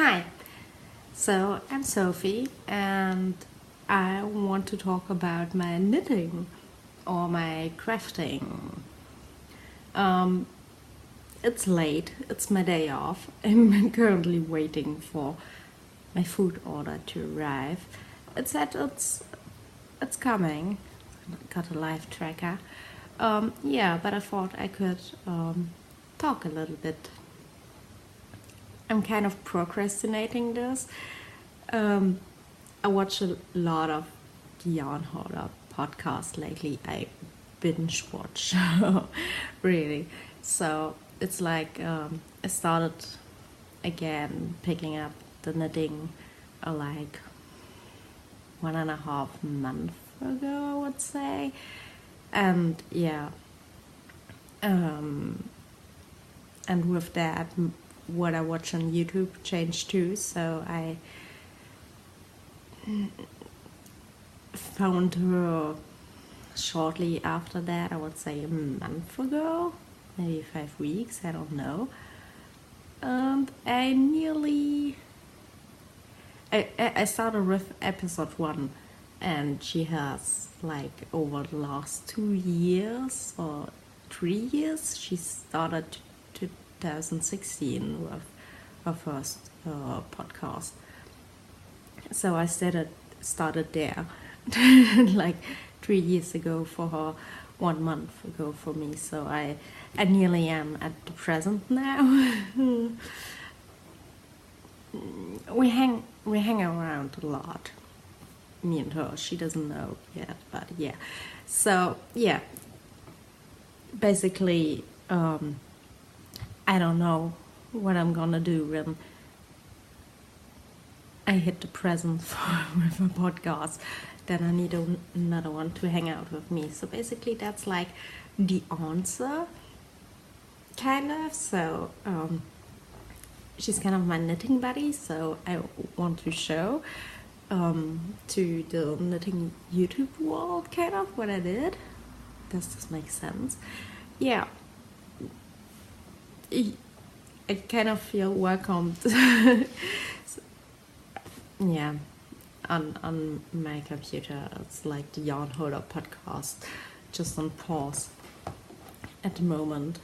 Hi, so I'm Sophie and I want to talk about my knitting or my crafting. Um, it's late, it's my day off. I'm currently waiting for my food order to arrive. It said it's coming. Got a live tracker. But I thought I could talk a little bit. I'm kind of procrastinating this. I watch a lot of Ytxn Podcast lately. I binge watch, really. So it's like I started again picking up the knitting like 1.5 months ago, I would say. And and with that, what I watch on YouTube changed too. So I found her shortly after that, I would say a month ago, maybe 5 weeks, I don't know. And I started with episode 1, and she has like over the last 2 years or 3 years, she started 2016 with her first podcast. So I started there like 3 years ago for her, 1 month ago for me. So I nearly am at the present now. we hang around a lot, me and her. She doesn't know yet, but yeah. So yeah, basically I don't know what I'm gonna do when I hit the present with a podcast. Then I need another one to hang out with me. So basically that's like the answer, kind of. So she's kind of my knitting buddy, so I want to show to the knitting YouTube world kind of what I did. Does this make sense? Yeah. I kind of feel welcomed. Yeah, on my computer it's like the Ytxn Podcast, just on pause at the moment.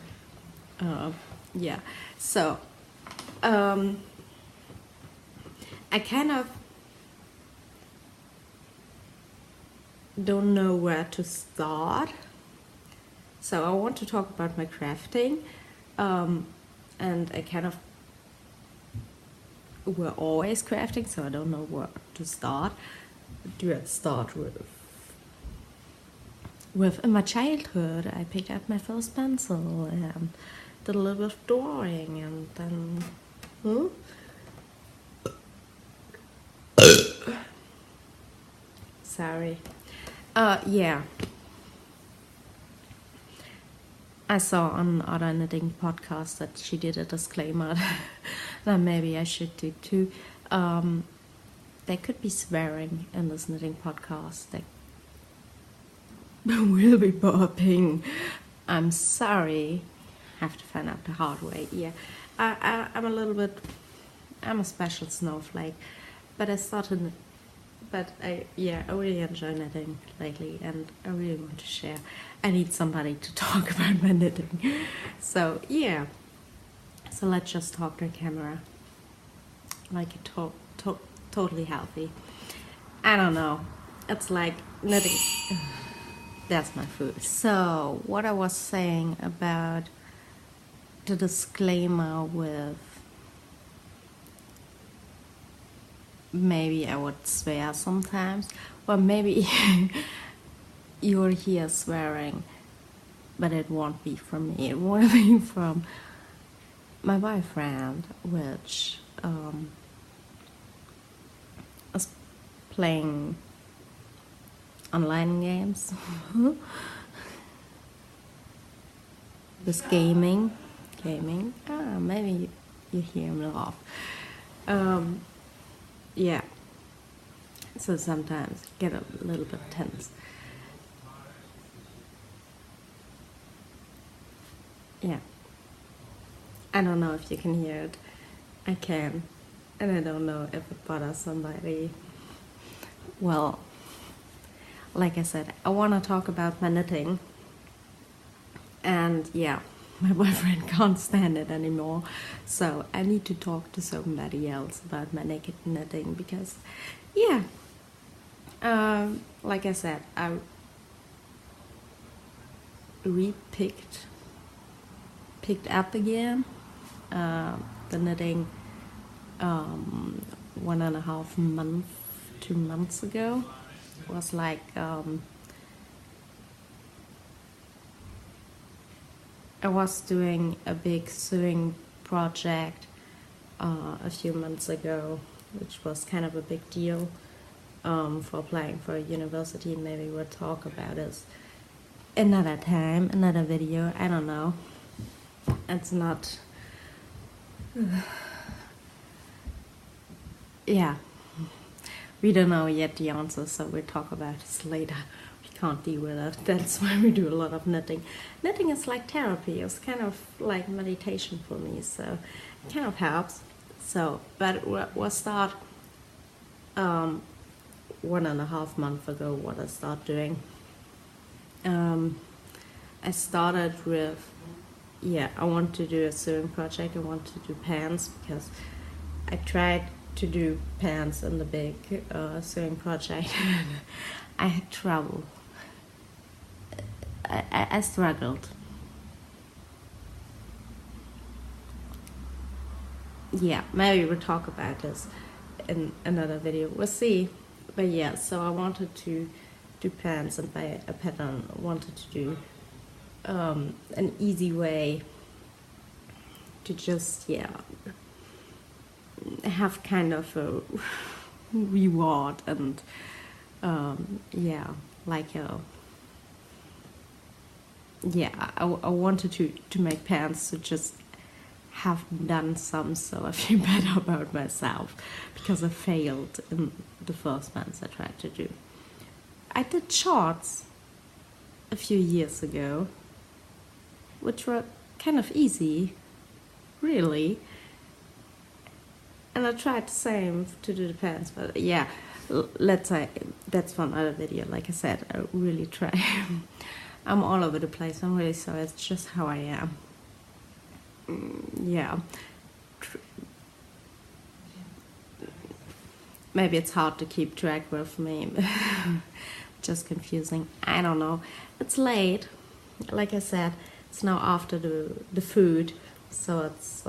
So I kind of don't know where to start. So I want to talk about my crafting, and I kind of we're always crafting, so I don't know where to start. Do I start with in my childhood? I picked up my first pencil and did a little bit of drawing, and then sorry. I saw on other knitting podcasts that she did a disclaimer that maybe I should do too. There could be swearing in this knitting podcast. There will be burping. I'm sorry. I have to find out the hard way. Yeah, I'm a special snowflake. But I really enjoy knitting lately, and I really want to share. I need somebody to talk about my knitting. So yeah, so let's just talk to camera, like totally healthy. I don't know. It's like knitting. That's my food. So what I was saying about the disclaimer with maybe I would swear sometimes, or maybe you'll hear swearing, but it won't be from me. It won't be from my boyfriend, which is playing online games. This gaming. Maybe you hear him laugh. Yeah, so sometimes get a little bit tense. Yeah, I don't know if you can hear it. I can. and I don't know if it bothers somebody. Well, like I said, I want to talk about my knitting, and yeah, my boyfriend can't stand it anymore, so I need to talk to somebody else about my naked knitting, because yeah, like I said, I picked up again the knitting 1.5 months, 2 months ago. It was like I was doing a big sewing project a few months ago, which was kind of a big deal for applying for a university. Maybe we'll talk about it another time, another video, I don't know. It's not... yeah, we don't know yet the answer, so we'll talk about this later. We can't deal with it. That's why we do a lot of knitting. Knitting is like therapy. It's kind of like meditation for me, so it kind of helps. So, but we'll start 1.5 months ago. What I started doing, I started with, I want to do a sewing project. I want to do pants, because I tried to do pants in the big sewing project. I had trouble. I struggled. Yeah, maybe we'll talk about this in another video. We'll see. But yeah, so I wanted to do pants, and by a pattern, I wanted to do an easy way to just, have kind of a reward, and like a... I wanted to make pants to just have done some, so I feel better about myself, because I failed in the first pants I tried to do. I did shorts a few years ago, which were kind of easy, really. And I tried the same to do the pants, but yeah, let's say that's for another video. Like I said, I really try. I'm all over the place. I'm really sorry. It's just how I am. Yeah. Maybe it's hard to keep track with me. Just confusing. I don't know. It's late. Like I said, it's now after the food, so it's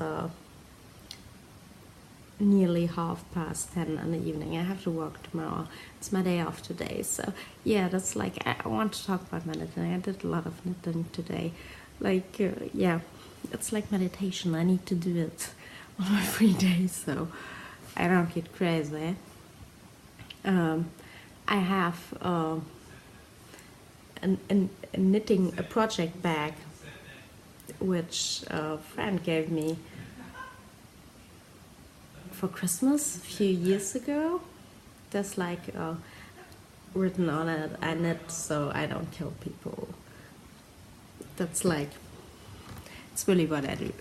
nearly 10:30 in the evening. I have to work tomorrow. It's my day off today, so yeah, that's like, I want to talk about my knitting. I did a lot of knitting today. Like, it's like meditation. I need to do it on my free days, so I don't get crazy. I have a knitting project bag, which a friend gave me for Christmas a few years ago. There's like written on it, I knit so I don't kill people. That's like, it's really what I do.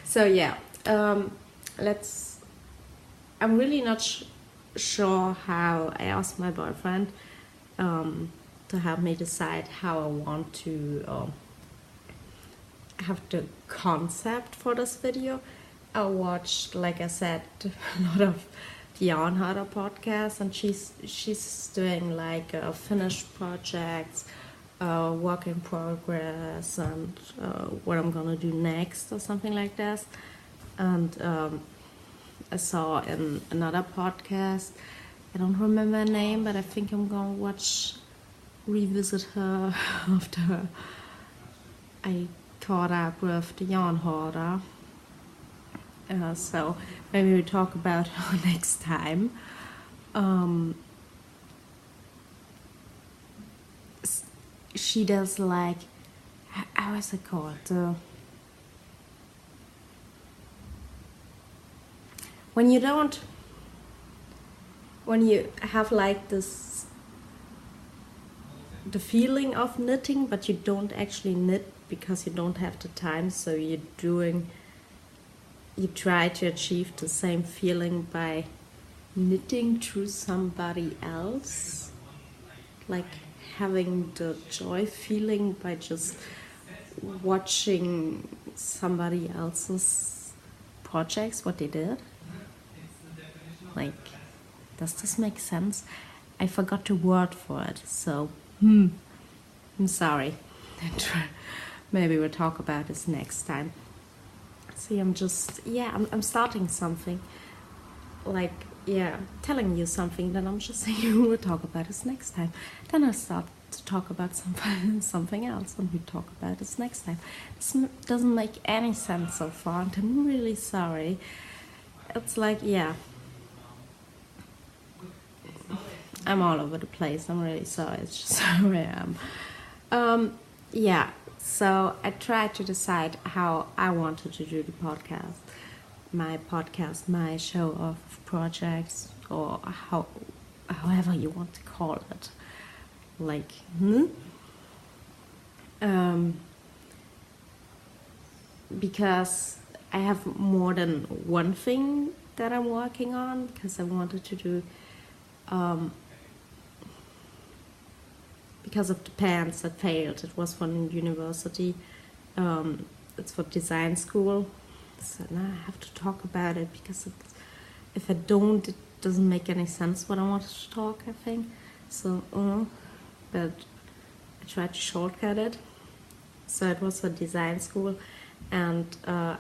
So yeah, I'm really not sure how. I asked my boyfriend to help me decide how I want to have the concept for this video. I watched, like I said, a lot of the Ytxn Podcast, and she's doing like finished projects, work in progress, and what I'm gonna do next or something like that. And I saw in another podcast, I don't remember her name, but I think I'm gonna revisit her after I caught up with the Ytxn. So maybe we talk about her next time. She does like, how is it called? When you have like this, the feeling of knitting, but you don't actually knit because you don't have the time, so you try to achieve the same feeling by knitting through somebody else, like having the joy feeling by just watching somebody else's projects, what they did. Like, does this make sense? I forgot the word for it, so I'm sorry. Maybe we'll talk about this next time. See, I'm starting something, like, telling you something, then I'm just saying we'll talk about this next time. Then I start to talk about something else, and we talk about this next time. This doesn't make any sense so far, and I'm really sorry. It's like, I'm all over the place. I'm really sorry. It's just who I am. So I tried to decide how I wanted to do the podcast. My show of projects, or however you want to call it. Like, because I have more than one thing that I'm working on, because I wanted to do, because of the pants that failed. It was from university. It's for design school. So now I have to talk about it, because if I don't, it doesn't make any sense what I wanted to talk, I think. So, but I tried to shortcut it. So it was for design school, and I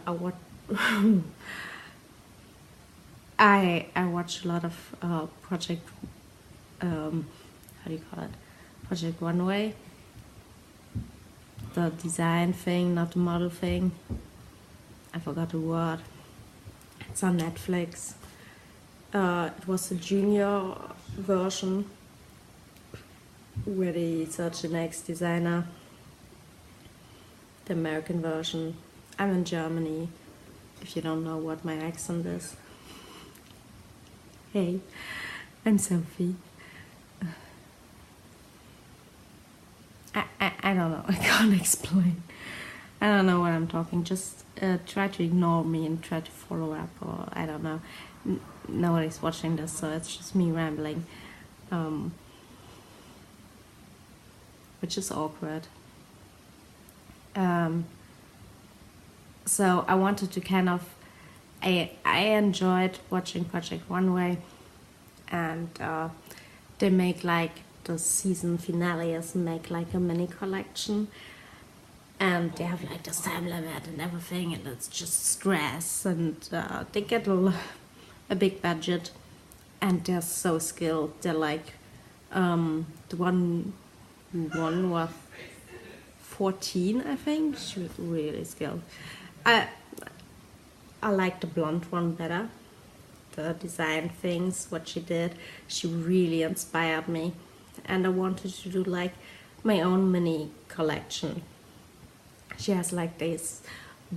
watched a lot of project. How do you call it? Project Runway. The design thing, not the model thing. I forgot the word. It's on Netflix. It was a junior version where they search the next designer. The American version. I'm in Germany, if you don't know what my accent is. Hey, I'm Sophie. I don't know, I can't explain. I don't know what I'm talking, just try to ignore me and try to follow up, or I don't know. Nobody's watching this, so it's just me rambling. Which is awkward. So I wanted to kind of, I enjoyed watching Project Runway, and they make like the season finales make like a mini collection, and they have like the time limit and everything, and it's just stress, and they get a big budget, and they're so skilled. They're like the one was 14, I think. She was really skilled. I like the blonde one better. The design things, what she did, she really inspired me, and I wanted to do like my own mini collection. She has like this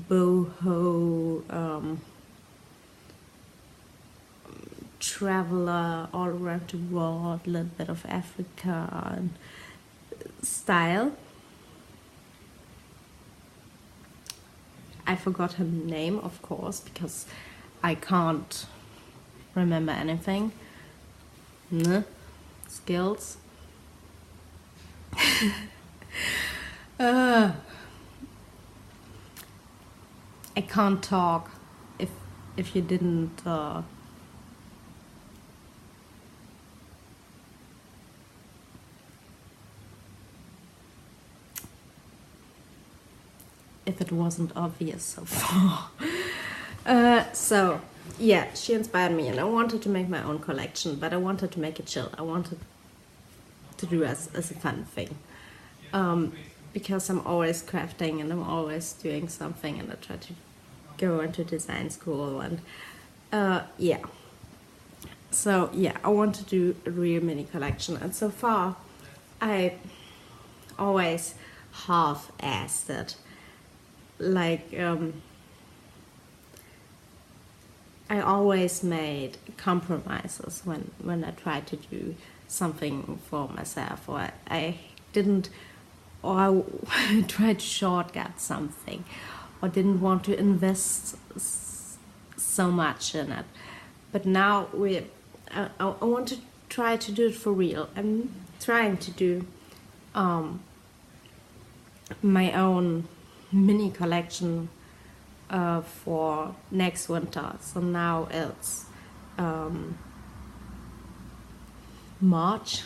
boho traveler all around the world, a little bit of Africa and style. I forgot her name, of course, because I can't remember anything. Skills. I can't talk if you didn't if it wasn't obvious so far. So yeah, she inspired me, and I wanted to make my own collection, but I wanted to make it chill. I wanted to do as a fun thing, because I'm always crafting and I'm always doing something, and I try to go into design school, and so yeah, I want to do a real mini collection, and so far I always half-assed it. Like I always made compromises when I tried to do something for myself, or I didn't, or I tried to shortcut something, or didn't want to invest so much in it. But now I want to try to do it for real. I'm trying to do my own mini collection for next winter. So now it's March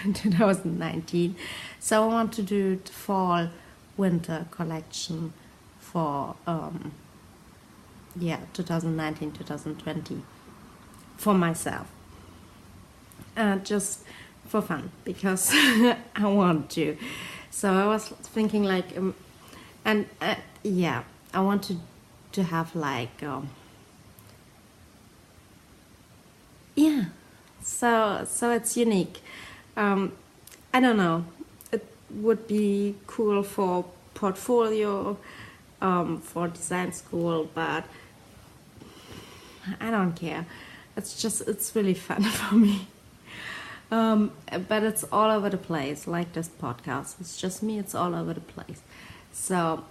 2019. So I want to do the fall winter collection for 2019 2020 for myself, just for fun, because I want to. So I was thinking like I wanted to have like so it's unique. I don't know, it would be cool for portfolio, for design school, but I don't care. It's really fun for me. But it's all over the place, like this podcast. It's just me, it's all over the place. So,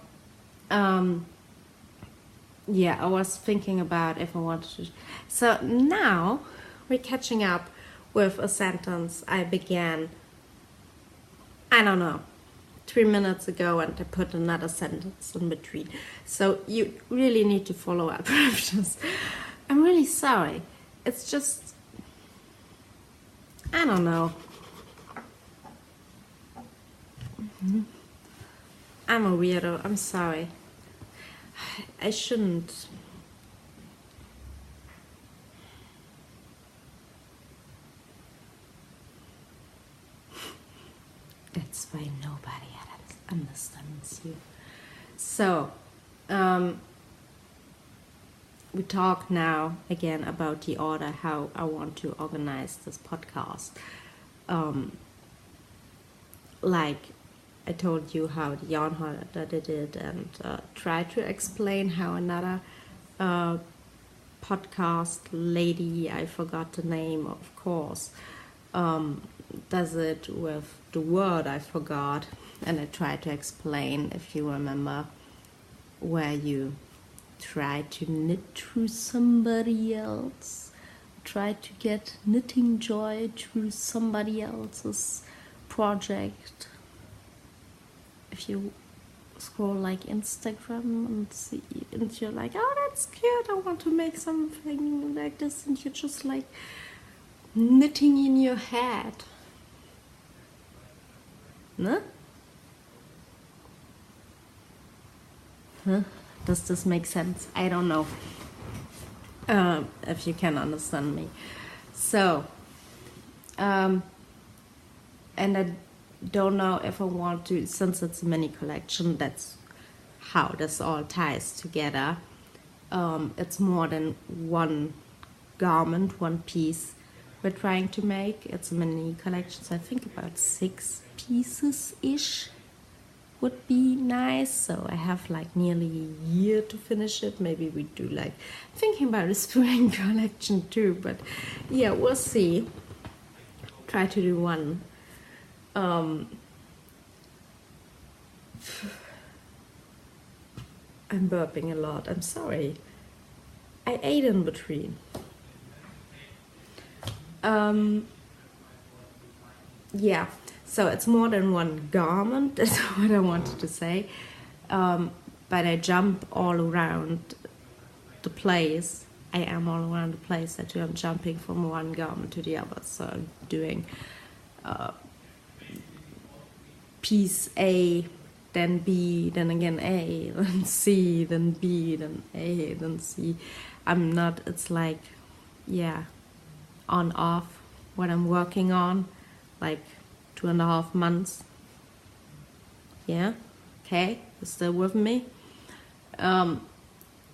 I was thinking about if I wanted to. So now we're catching up with a sentence I began, I don't know, 3 minutes ago, and I put another sentence in between. So you really need to follow up with this. I'm really sorry. It's just, I don't know. I'm a weirdo. I'm sorry. I shouldn't. That's why nobody understands you. So, we talk now again about the order, how I want to organize this podcast. Like I told you how the yarn holder did it, and try to explain how another podcast lady, I forgot the name, of course, does it with the word I forgot, and I try to explain, if you remember, where you try to knit through somebody else, try to get knitting joy through somebody else's project. If you scroll like Instagram and see, and you're like, oh, that's cute, I want to make something like this, and you're just like knitting in your head. No? Huh? Does this make sense? I don't know if you can understand me. So, and I don't know if I want to, since it's a mini collection, that's how this all ties together. It's more than one garment, one piece we're trying to make. It's a mini collection, so I think about 6 pieces-ish would be nice. So I have like nearly a year to finish it. Maybe we do like thinking about a spring collection too, but yeah, we'll see. Try to do one. I'm burping a lot, I'm sorry. I ate in between. Yeah, so it's more than one garment, that's what I wanted to say. But I jump all around the place. I am all around the place. I'm jumping from one garment to the other. So I'm doing piece A, then B, then again A, then C, then B, then A, then C. It's like, on off what I'm working on, like 2.5 months. Yeah, okay, you're still with me?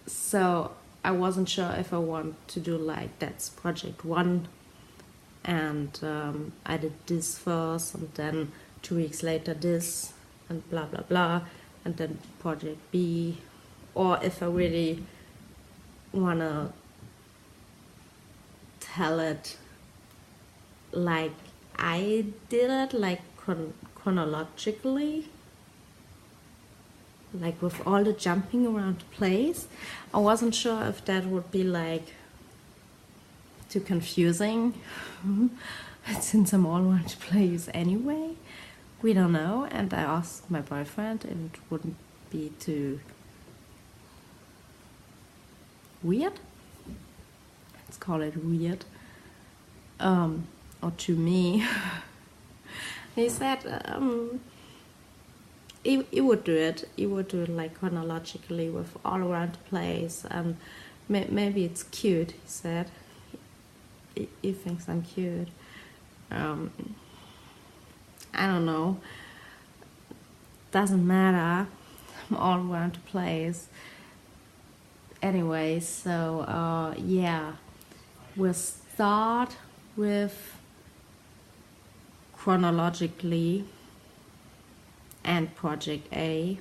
So I wasn't sure if I want to do like, that's project 1, and I did this first, and then 2 weeks later this, and blah blah blah, and then project B, or if I really wanna tell it like I did it, like chronologically. like with all the jumping around the place. I wasn't sure if that would be like too confusing since I'm all around the place anyway. We don't know, and I asked my boyfriend if it wouldn't be too weird. Let's call it weird. Or to me. He said he would do it. He would do it like chronologically with all around the place, and maybe it's cute. He said he thinks I'm cute. I don't know. Doesn't matter. I'm all around the place. Anyway, so yeah, we'll start with chronologically and project A.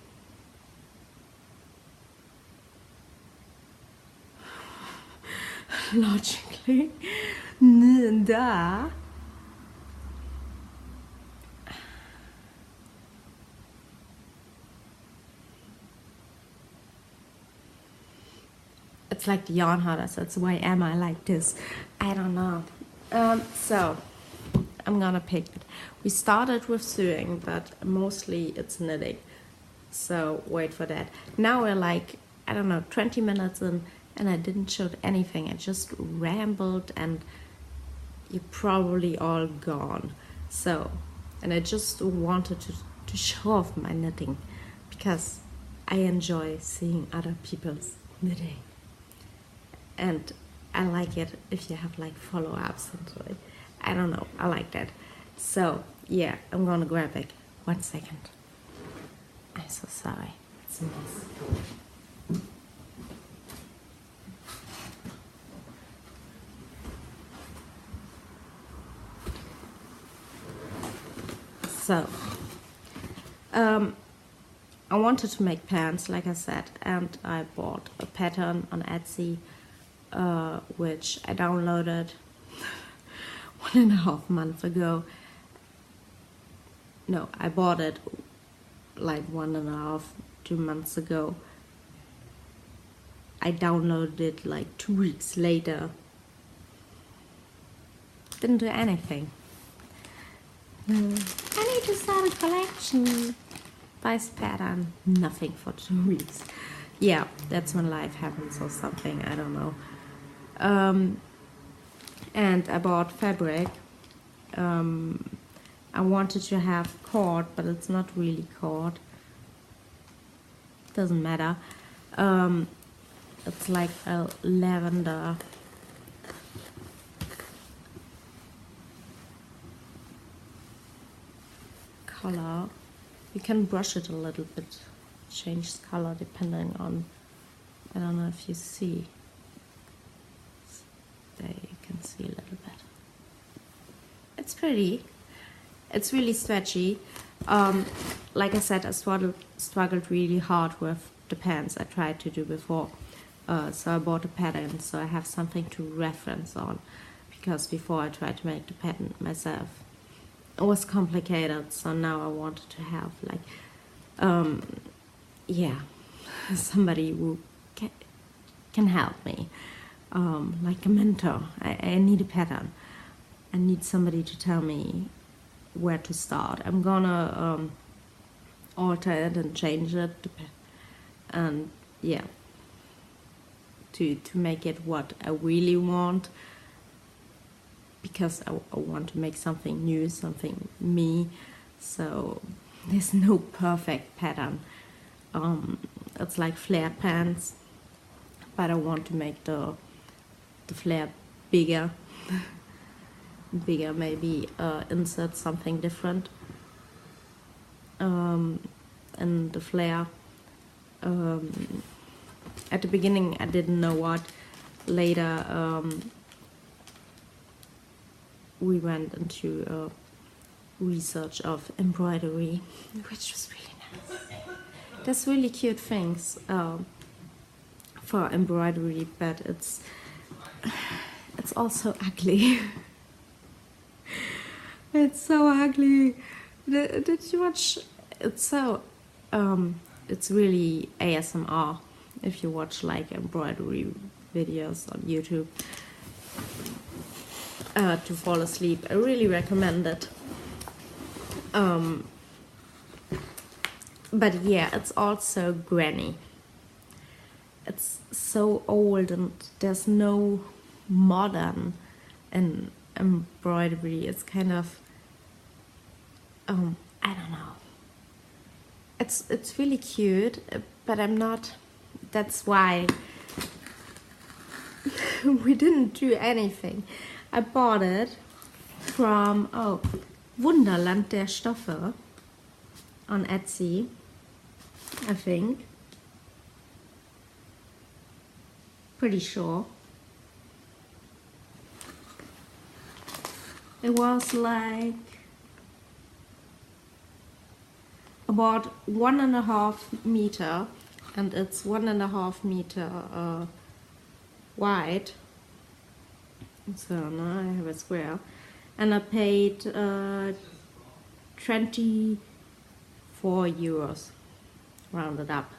Logically, duh. It's like the yarn harness. That's why am I like this? I don't know. So I'm gonna pick it. We started with sewing, but mostly it's knitting. So wait for that. Now we're like, I don't know, 20 minutes in, and I didn't show anything. I just rambled, and you're probably all gone. So, and I just wanted to show off my knitting because I enjoy seeing other people's knitting. And I like it if you have like follow-ups and like, I don't know, I like that. So yeah, I'm gonna grab it. 1 second. I'm so sorry. It's a mess. So I wanted to make pants, like I said, and I bought a pattern on Etsy, which I downloaded 1.5 months ago. No, I bought it like 1.5, 2 months ago. I downloaded it like 2 weeks later. Didn't do anything. I need to start a collection. Buys pattern, nothing for 2 weeks. Yeah, that's when life happens or something, I don't know. And I bought fabric. I wanted to have cord, but it's not really cord. Doesn't matter. It's like a lavender color. You can brush it a little bit, change color depending on, I don't know if you see. There you can see a little bit. It's pretty. It's really stretchy. Like I said, I struggled really hard with the pants I tried to do before. So I bought a pattern so I have something to reference on, because before I tried to make the pattern myself. It was complicated, so now I wanted to have like, yeah, somebody who can help me, like a mentor. I need a pattern. I need somebody to tell me where to start. I'm gonna alter it and change it, and yeah, to make it what I really want. Because I want to make something new, something me. So there's no perfect pattern. It's like flare pants, but I want to make the flare bigger. Bigger, maybe insert something different in the flare. At the beginning I didn't know what. Later we went into research of embroidery, which was really nice. There's really cute things for embroidery, but it's also ugly. It's so ugly. Did you watch? It's so it's really ASMR. If you watch like embroidery videos on YouTube to fall asleep, I really recommend it. But yeah, it's also granny. It's so old and there's no modern in embroidery. It's kind of I don't know. It's really cute, but I'm not. That's why we didn't do anything. I bought it from Wunderland der Stoffe on Etsy, I think. Pretty sure. It was like about 1.5 meter, and it's 1.5 meter wide. So now I have a square, and I paid 24 euros, rounded up,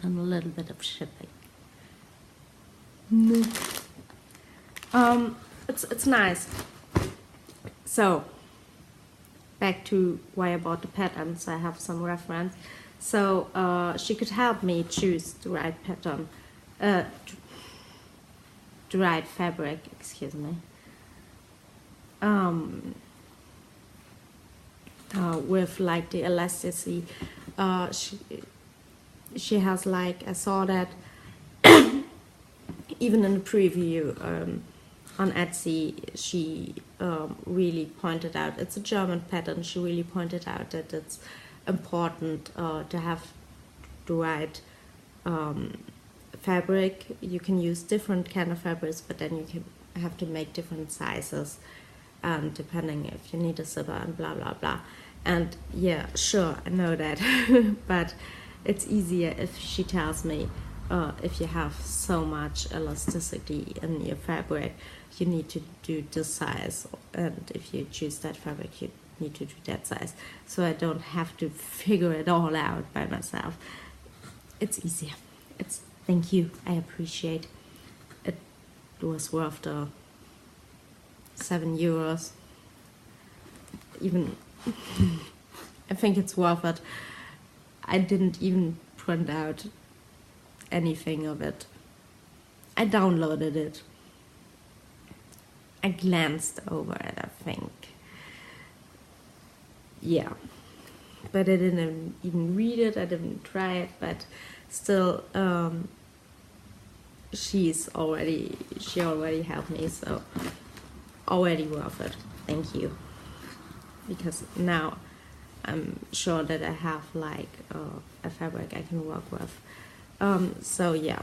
and a little bit of shipping. It's nice. So back to why I bought the patterns. I have some reference. So she could help me choose the right pattern, the right fabric. Excuse me. With like the elasticity, she has like, I saw that even in the preview on Etsy, she really pointed out, it's a German pattern, she really pointed out that it's important to have the right fabric. You can use different kind of fabrics, but then you can have to make different sizes, depending if you need a zipper and blah blah blah. And yeah, sure, I know that, but it's easier if she tells me if you have so much elasticity in your fabric, you need to do this size, and if you choose that fabric, you need to do that size. So I don't have to figure it all out by myself. It's easier. Thank you. I appreciate it. It was worth the 7 euros. Even I think it's worth it. I didn't even print out anything of it. I downloaded it. I glanced over it, I think. Yeah. But I didn't even read it, I didn't try it, but still, she already helped me, so already worth it. Thank you. Because now I'm sure that I have like a fabric I can work with. So yeah,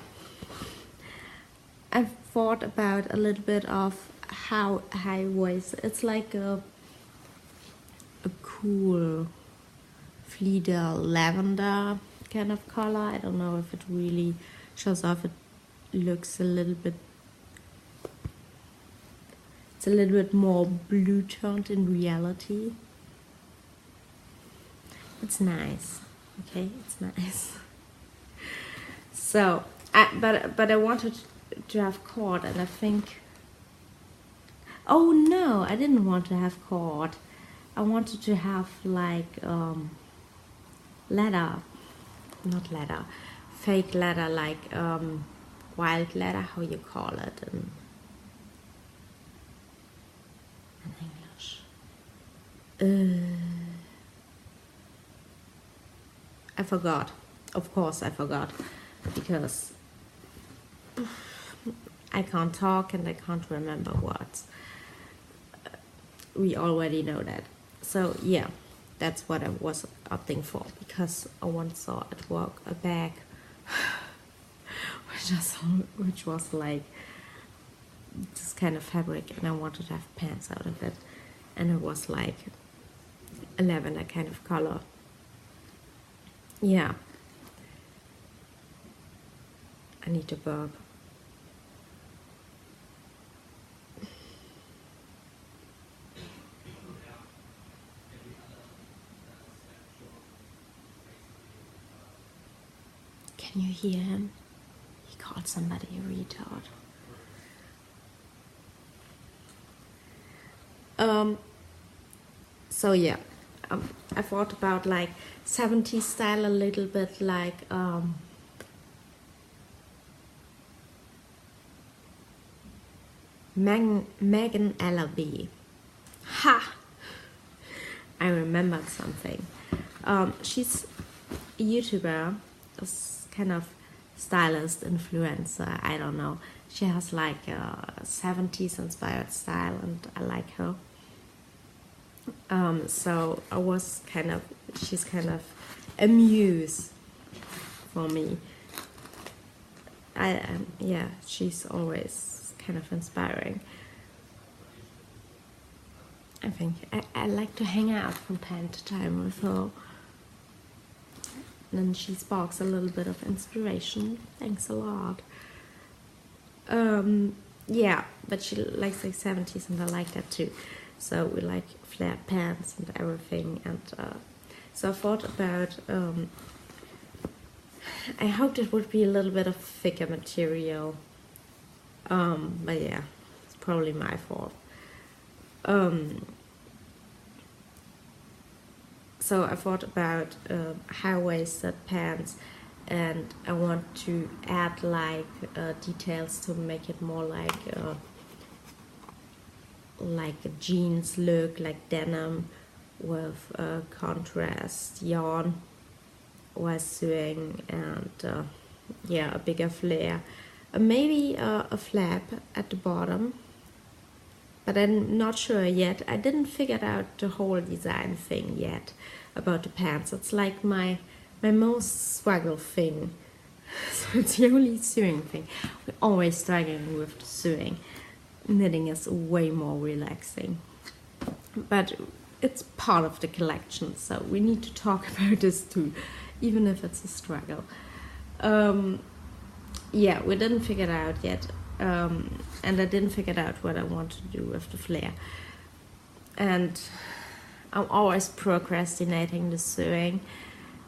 I've thought about a little bit of how high waist. It's like a cool fleeter lavender kind of color. I don't know if it really shows off. It looks a little bit. It's a little bit more blue toned in reality. It's nice. Okay, it's nice. So, but I wanted to have cord, and I think. Oh no, I didn't want to have cord. I wanted to have like leather, not leather, fake leather, like wild leather. How you call it in English? I forgot. Of course, I forgot. Because I can't talk and I can't remember words. We already know that. So yeah, that's what I was opting for, because I once saw at work a bag which was like this kind of fabric, and I wanted to have pants out of it, and it was like a lavender kind of color. Yeah. I need to burp. hear him? He called somebody a retard. So yeah, I thought about like 70s style, a little bit like Megan Allaby. Ha! I remembered something. She's a YouTuber, a kind of stylist, influencer, I don't know. She has like a 70s inspired style and I like her. So I was she's kind of a muse for me. Yeah, she's always kind of inspiring. I think I like to hang out from time to time with her. And she sparks a little bit of inspiration. Thanks a lot. Yeah, but she likes like 70s and I like that too. So we like flared pants and everything. And so I thought about, I hoped it would be a little bit of thicker material. But yeah, it's probably my fault. So I thought about high-waisted pants, and I want to add like details to make it more like a jeans look, like denim with contrast yarn while sewing, and yeah, a bigger flare, maybe a flap at the bottom. But I'm not sure yet. I didn't figure out the whole design thing yet about the pants. It's like my most struggle thing. So it's the only sewing thing. We're always struggling with the sewing. Knitting is way more relaxing. But it's part of the collection, so we need to talk about this too, even if it's a struggle. Yeah, we didn't figure it out yet. And I didn't figure out what I want to do with the flare. And I'm always procrastinating the sewing.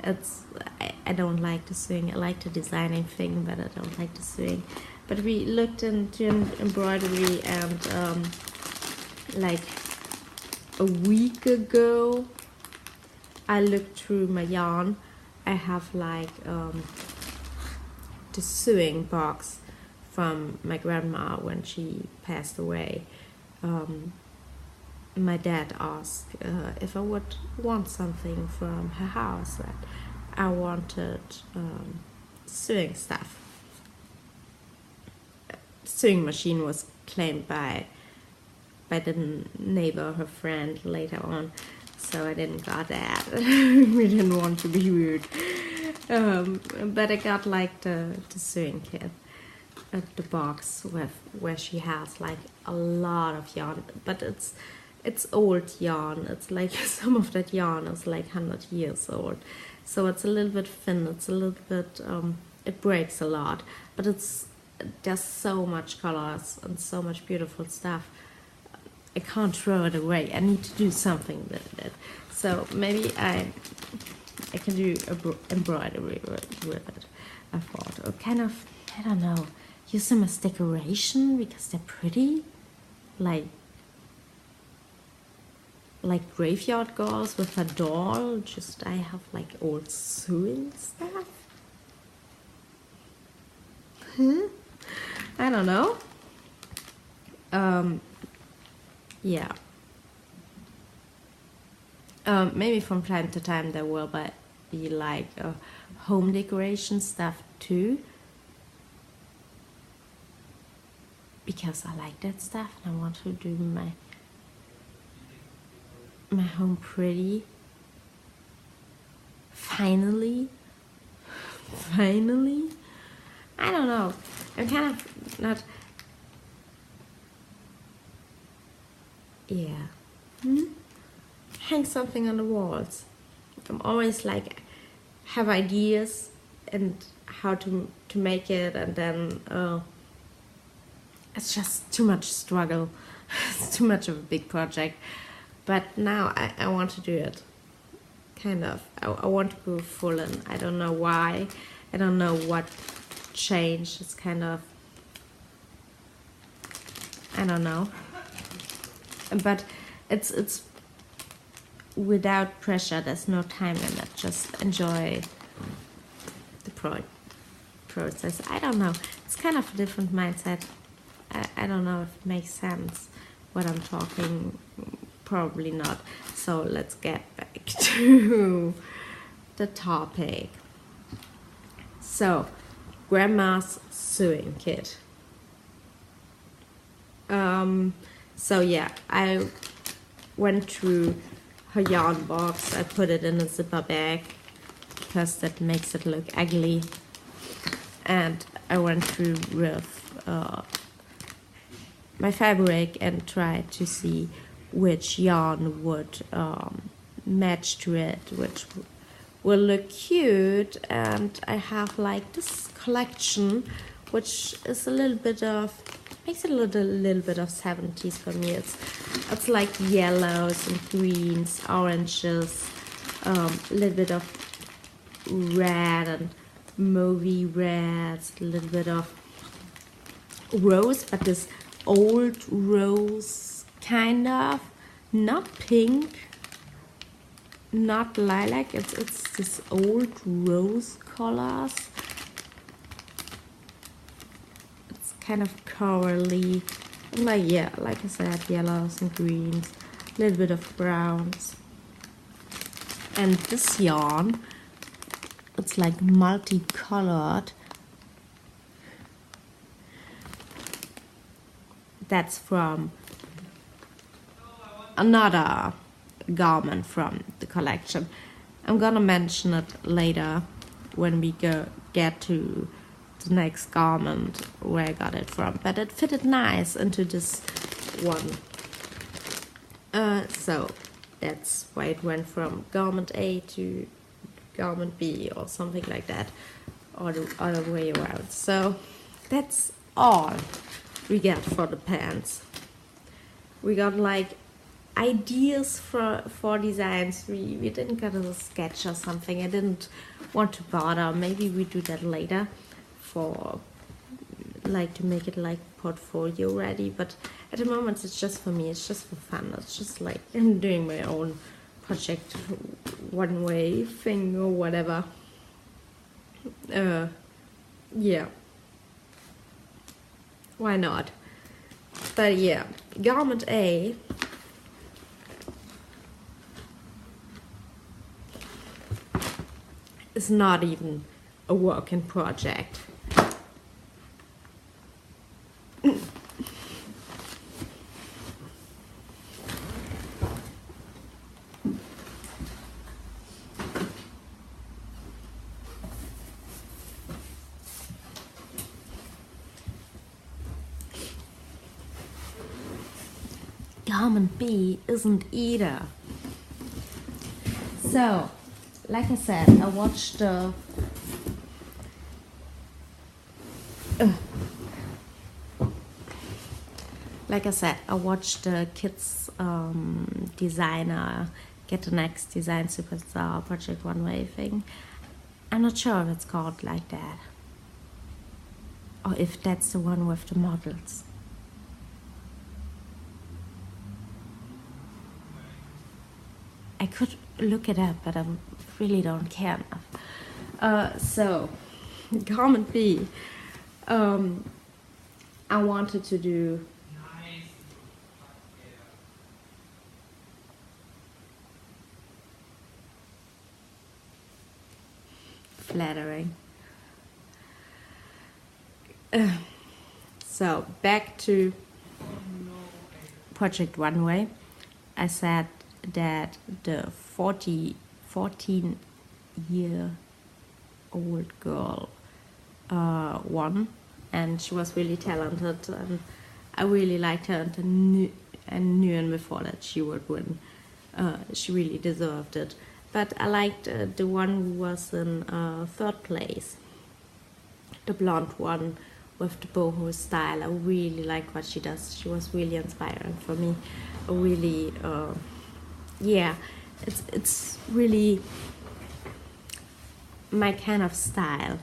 I don't like the sewing. I like the designing thing, but I don't like the sewing. But we looked into embroidery, and like a week ago, I looked through my yarn. I have like the sewing box from my grandma when she passed away. My dad asked if I would want something from her house, and I wanted sewing stuff. The sewing machine was claimed by the neighbor, her friend, later on, so I didn't got that. We didn't want to be rude, but I got like the sewing kit at the box where she has like a lot of yarn, but it's old yarn. It's like some of that yarn is like 100 years old, so it's a little bit thin. It's a little bit it breaks a lot, but there's so much colors and so much beautiful stuff. I can't throw it away. I need to do something with it. So maybe I can do embroidery with it. I thought, or kind of, I don't know, use them as decoration because they're pretty, like graveyard girls with a doll. Just I have like old sewing stuff. I don't know. Yeah. Maybe from time to time there will be like home decoration stuff too, because I like that stuff and I want to do my home pretty. Finally, I don't know. I'm kind of not. Yeah. Hang something on the walls. I'm always like have ideas and how to make it, and then it's just too much struggle. It's too much of a big project. But now I want to do it. Kind of. I want to go full in. I don't know why. I don't know what changed. It's kind of, I don't know, but it's without pressure. There's no time limit. Just enjoy the process. I don't know. It's kind of a different mindset. I don't know if it makes sense what I'm talking. Probably not. So let's get back to the topic. So, grandma's sewing kit. So yeah, I went through her yarn box. I put it in a zipper bag because that makes it look ugly. And I went through with my fabric and tried to see which yarn would match to it, which will look cute. And I have like this collection, which is a little bit of, makes it a little bit of 70s for me. It's like yellows and greens, oranges, a little bit of red and mauvey reds, a little bit of rose, but this old rose kind of, not pink, not lilac, it's this old rose colors. It's kind of corally, like, yeah, like I said, yellows and greens, a little bit of browns. And this yarn, it's like multicolored. That's from another garment from the collection. I'm gonna mention it later when we get to the next garment where I got it from, but it fitted nice into this one. So that's why it went from garment A to garment B or something like that, or the other way around. So that's all we got for the pants. We got like ideas for designs. We didn't get a sketch or something. I didn't want to bother. Maybe we do that later for like to make it like portfolio ready, but at the moment it's just for me, it's just for fun. It's just like I'm doing my own project one way thing or whatever. Yeah, why not? But yeah, garment A is not even a work in project. Garment B isn't either. So, like I said, I watched the kids designer Get the Next Design Superstar Project One Way thing. I'm not sure if it's called like that, or if that's the one with the models. I could look it up, but I really don't care enough. So, garment B, I wanted to do flattering. So, back to Project One Way. I said that the 14-year-old girl won, and she was really talented, and I really liked her, and I knew before that she would win. She really deserved it. But I liked the one who was in third place, the blonde one with the boho style. I really like what she does. She was really inspiring for me. Really, yeah, it's really my kind of style.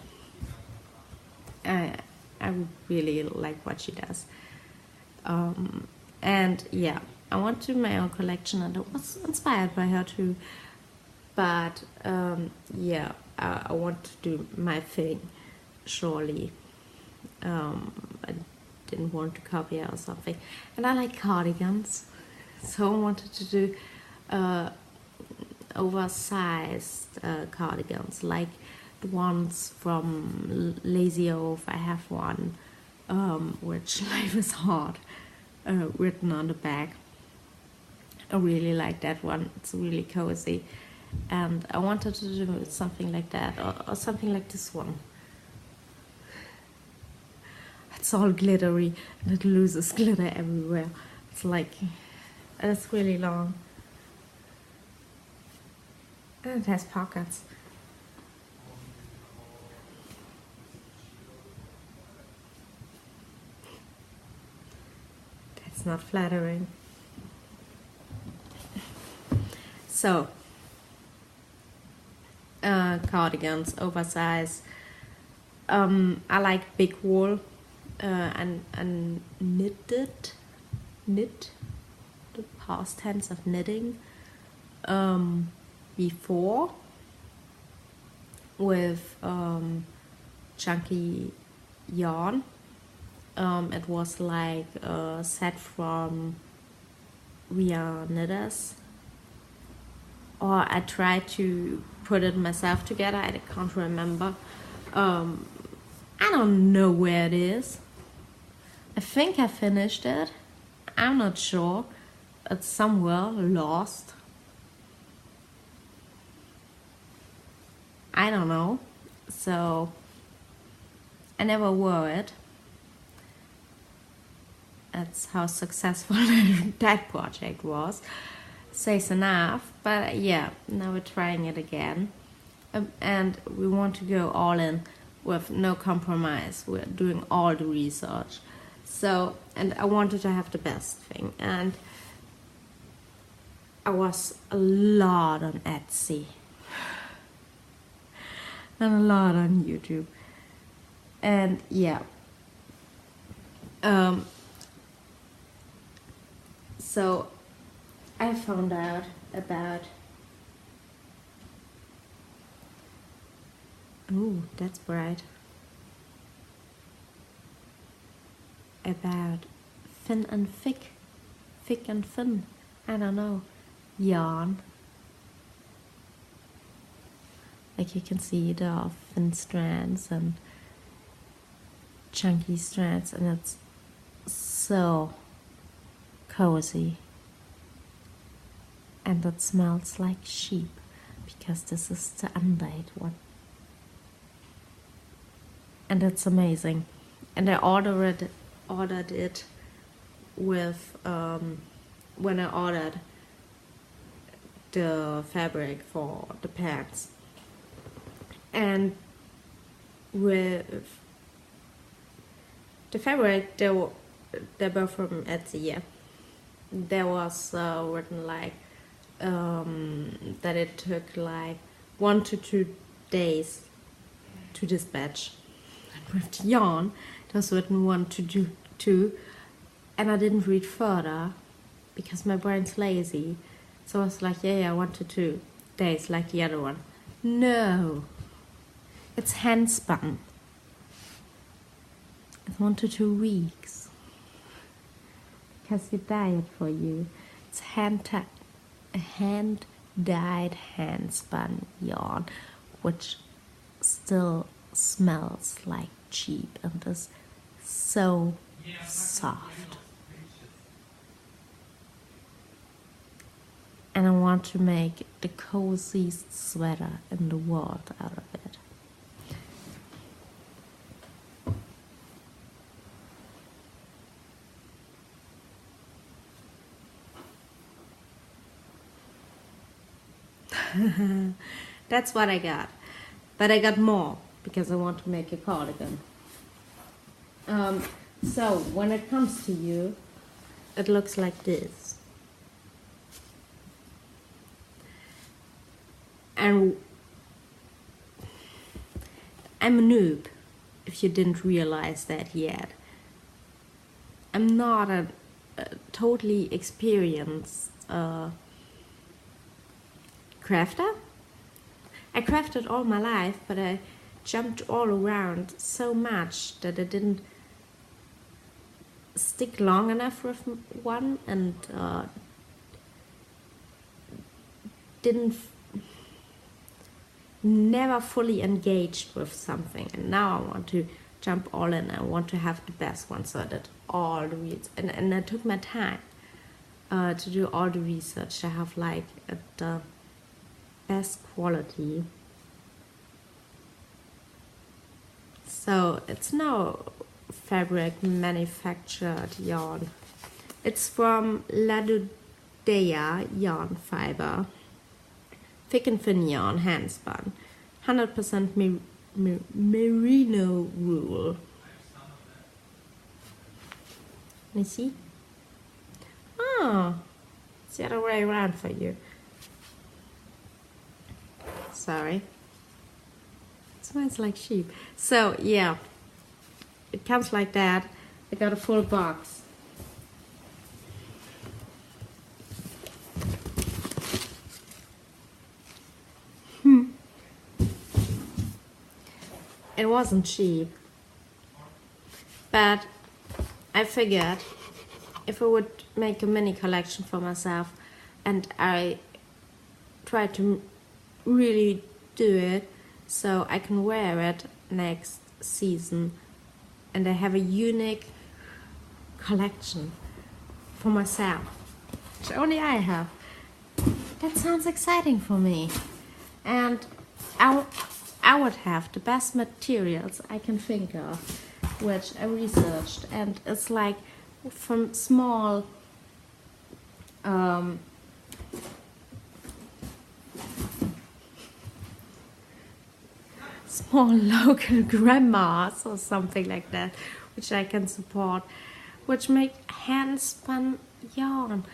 I really like what she does. And yeah, I want to do my own collection, and I was inspired by her too. But yeah, I want to do my thing, surely. I didn't want to copy her or something. And I like cardigans, so I wanted to do oversized cardigans, like the ones from Lazy Oaf. I have one, which Life is Hard, written on the back. I really like that one. It's really cozy. And I wanted to do something like that, or something like this one. It's all glittery, and it loses glitter everywhere. It's like, it's really long. And it has pockets. That's not flattering. So, cardigans, oversized. I like big wool and knit, the past tense of knitting. Before with chunky yarn. It was like a set from We Are Knitters, or I tried to put it myself together. I can't remember. I don't know where it is. I think I finished it. I'm not sure. It's somewhere lost. I don't know. So I never wore it. That's how successful that project was. Says enough. But yeah, now we're trying it again. And we want to go all in with no compromise. We're doing all the research. So, and I wanted to have the best thing. And I was a lot on Etsy. And a lot on YouTube. And yeah. So I found out about, ooh, that's bright, about thin and thick and thin, I don't know, yarn. Like you can see there are thin strands and chunky strands, and it's so cozy. And it smells like sheep, because this is the undyed one. And it's amazing. And I ordered it with, when I ordered the fabric for the pants. And with the fabric, they were from Etsy, yeah. There was written like that it took like 1 to 2 days to dispatch. And with yarn, it was written 1 to 2, and I didn't read further because my brain's lazy. So I was like, yeah, 1 to 2 days like the other one. No, it's hand spun. It's 1 to 2 weeks. Because you dye it for you. It's hand-dyed, hand-spun yarn, which still smells like cheap and is so soft. And I want to make the coziest sweater in the world out of it. That's what I got. But I got more because I want to make a cardigan. So when it comes to you, it looks like this. And I'm a noob. if you didn't realize that yet. I'm not a totally experienced crafter. I crafted all my life, but I jumped all around so much that I didn't stick long enough with one, and never fully engaged with something. And now I want to jump all in. I want to have the best one, so I did all the research, and I took my time to do all the research. I have like the best quality. So it's no fabric manufactured yarn. It's from Ladudea yarn fiber, thick and thin yarn, hand spun, 100% merino wool. Let me see. Oh, it's the other way around for you. Sorry. It smells like sheep. So yeah, it comes like that. I got a full box. It wasn't cheap, but I figured if I would make a mini collection for myself and I try to really do it so I can wear it next season and I have a unique collection for myself, which only I have. That sounds exciting for me. And I would have the best materials I can think of, which I researched, and it's like from small local grandmas or something like that, which I can support, which make hand spun yarn.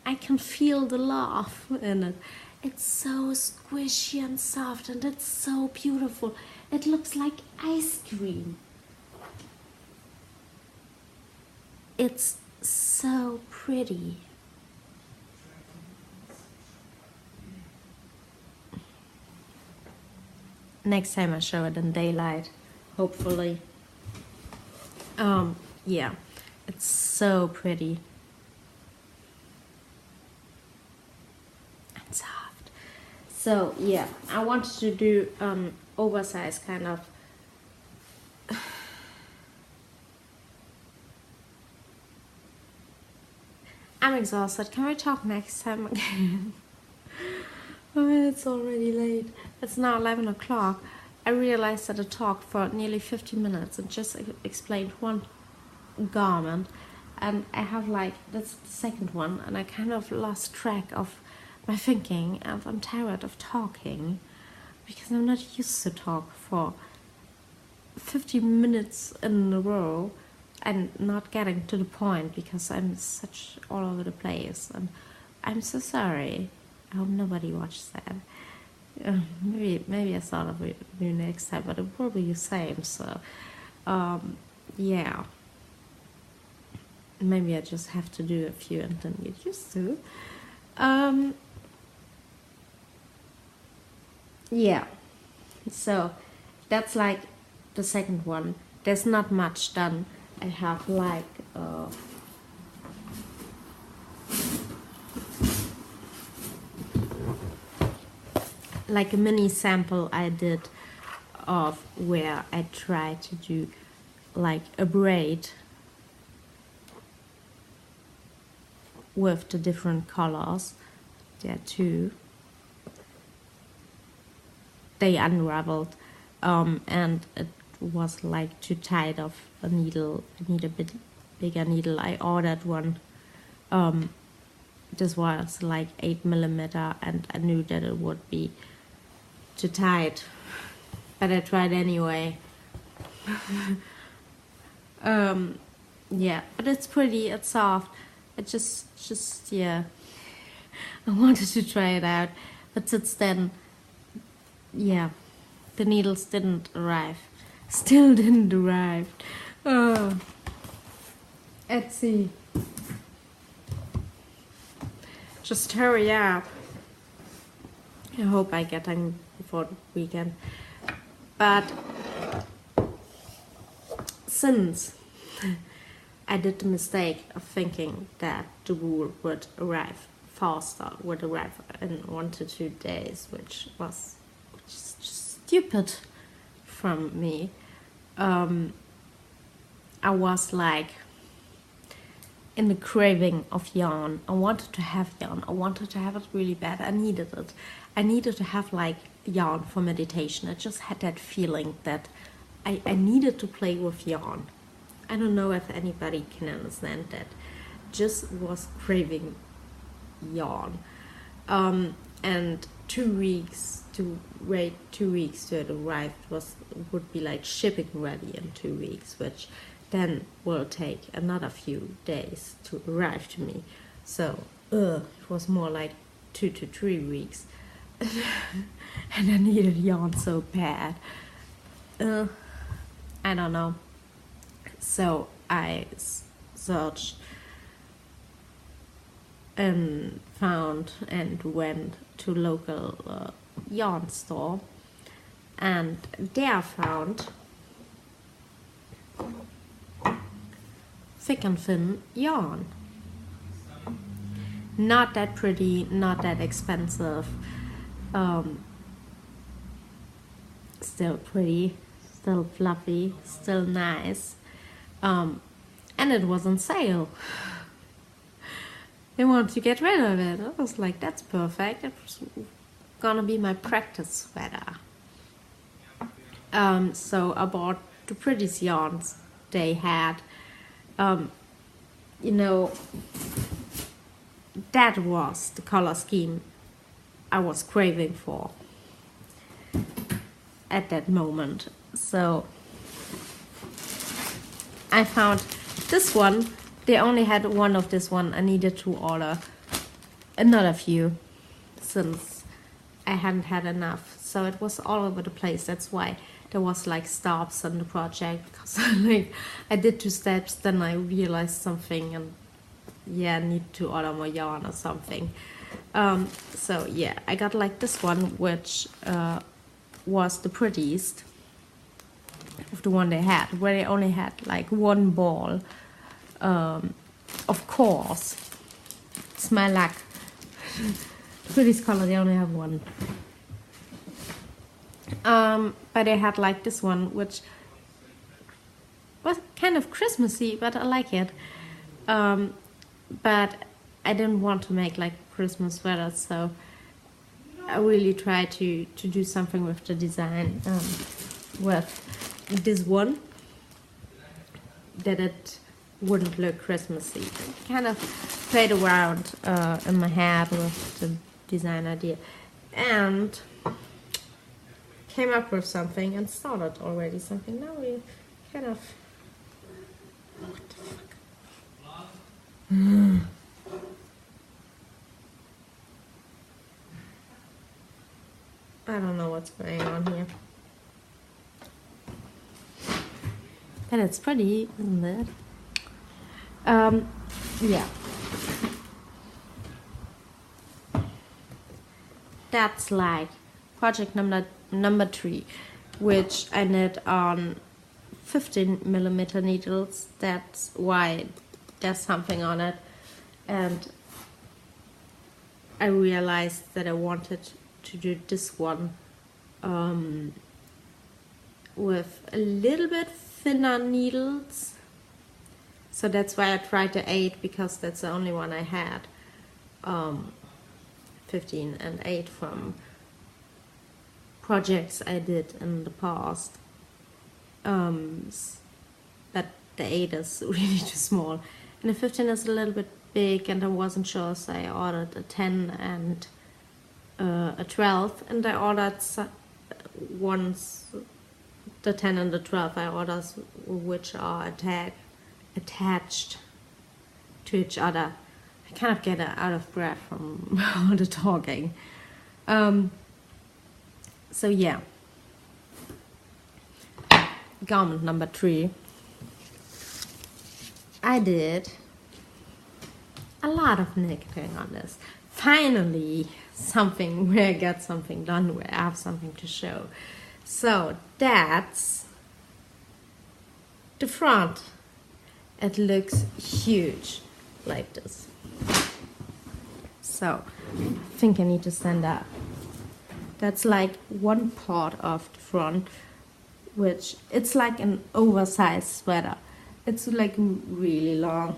I can feel the love in it. It's so squishy and soft, and it's so beautiful. It looks like ice cream. It's so pretty. Next time I show it in daylight, hopefully. Yeah, it's so pretty. And soft. So yeah, I wanted to do oversized kind of I'm exhausted. Can we talk next time again? Oh, it's already late. It's now 11 o'clock. I realized that I talked for nearly 50 minutes and just explained one garment. And I have that's the second one, and I kind of lost track of my thinking, and I'm tired of talking because I'm not used to talk for 50 minutes in a row and not getting to the point because I'm such all over the place, and I'm so sorry. I hope nobody watched that. Maybe I thought of it next time, but it will be the same. So, yeah. Maybe I just have to do a few and then get used to. Yeah. So that's like the second one. There's not much done. I have like a mini sample I did of where I tried to do like a braid with the different colors there too. They unraveled, and it was like too tight of a needle. I need a bit bigger needle. I ordered one. This was like 8mm, and I knew that it would be too tight, but I tried anyway. Yeah, but it's pretty. It's soft. I just yeah. I wanted to try it out, but since then, yeah, the needles didn't arrive. Still didn't arrive. Let's see. Just hurry up. I hope I get them before the weekend. But since I did the mistake of thinking that the wool would arrive faster, would arrive in 1 to 2 days, which is just stupid from me. I was like in the craving of yarn. I wanted to have yarn. I wanted to have it really bad. I needed it. I needed to have like yarn for meditation. I just had that feeling that I needed to play with yarn. I don't know if anybody can understand that. Just was craving yarn. And 2 weeks to wait 2 weeks till it arrived would be like shipping ready in 2 weeks, which then will take another few days to arrive to me. So it was more like 2 to 3 weeks. And I needed yarn so bad. I don't know. So I searched and found and went to local yarn store, and there I found thick and thin yarn. Not that pretty, not that expensive. Still pretty, still fluffy, still nice. And it was on sale. They wanted to get rid of it. I was like, that's perfect. It was gonna be my practice sweater. So I bought the prettiest yarns they had. That was the color scheme I was craving for at that moment. So I found this one. They only had one of this one. I needed to order another few since I hadn't had enough. So it was all over the place. That's why there was like stops on the project, because I did 2 steps, then I realized something, and I need to order more yarn or something. So yeah, I got like this one, which was the prettiest of the one they had, where they only had like 1 ball. Of course, it's my luck. Prettiest color, they only have 1. But they had like this one, which was kind of Christmassy, but I like it. But I didn't want to make like Christmas sweaters, so I really tried to do something with the design, with this one, that it wouldn't look Christmassy. I kind of played around in my head with the design idea and came up with something and started already something. Now we kind of... What the fuck? I don't know what's going on here. But it's pretty, isn't it? Yeah. That's like project number 3, which I knit on 15mm needles. That's why there's something on it. And I realized that I wanted to do this one with a little bit thinner needles. So that's why I tried the 8, because that's the only one I had. 15 and 8 from projects I did in the past. But the 8 is really too small. And the 15 is a little bit big, and I wasn't sure, so I ordered a 10 and a 12. And I ordered once the 10 and the 12 I ordered, which are attached to each other. I kind of get out of breath from all the talking. So yeah, garment number 3, I did a lot of knitting on this. Finally, something where I got something done, where I have something to show. So that's the front. It looks huge like this. So I think I need to stand up. That's like one part of the front, which it's like an oversized sweater. It's like really long.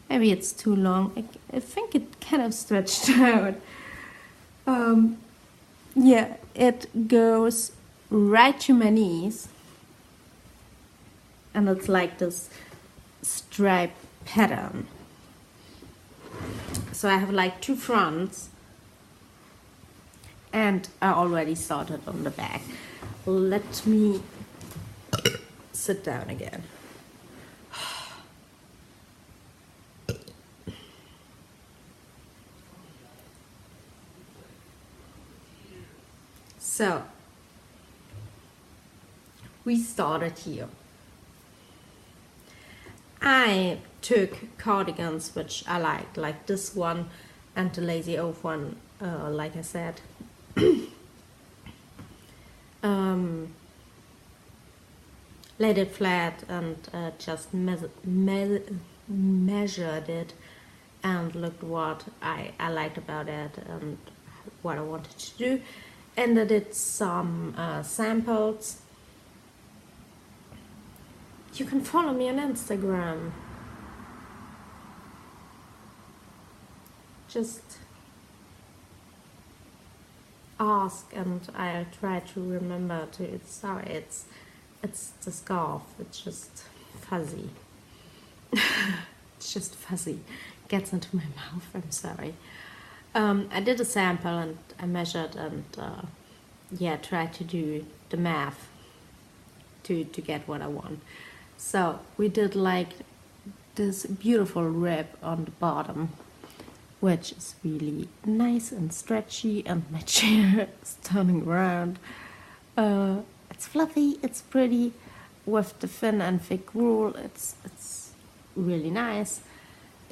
Maybe it's too long. I think it kind of stretched out. Yeah, it goes right to my knees. And it's like this stripe pattern. So I have like 2 fronts. And I already started on the back. Let me sit down again. So, we started here. I took cardigans which I like this one and the Lazy Oaf one, like I said. Laid it flat and just measured it and looked what I liked about it and what I wanted to do. And I did some samples. You can follow me on Instagram. Just ask and I'll try to remember to. Sorry, it's the scarf. It's just fuzzy. It's just fuzzy. Gets into my mouth. I'm sorry. I did a sample and I measured and tried to do the math to get what I want. So we did like this beautiful rib on the bottom, which is really nice and stretchy, and my chair is turning around. It's fluffy, it's pretty, with the thin and thick wool. It's really nice.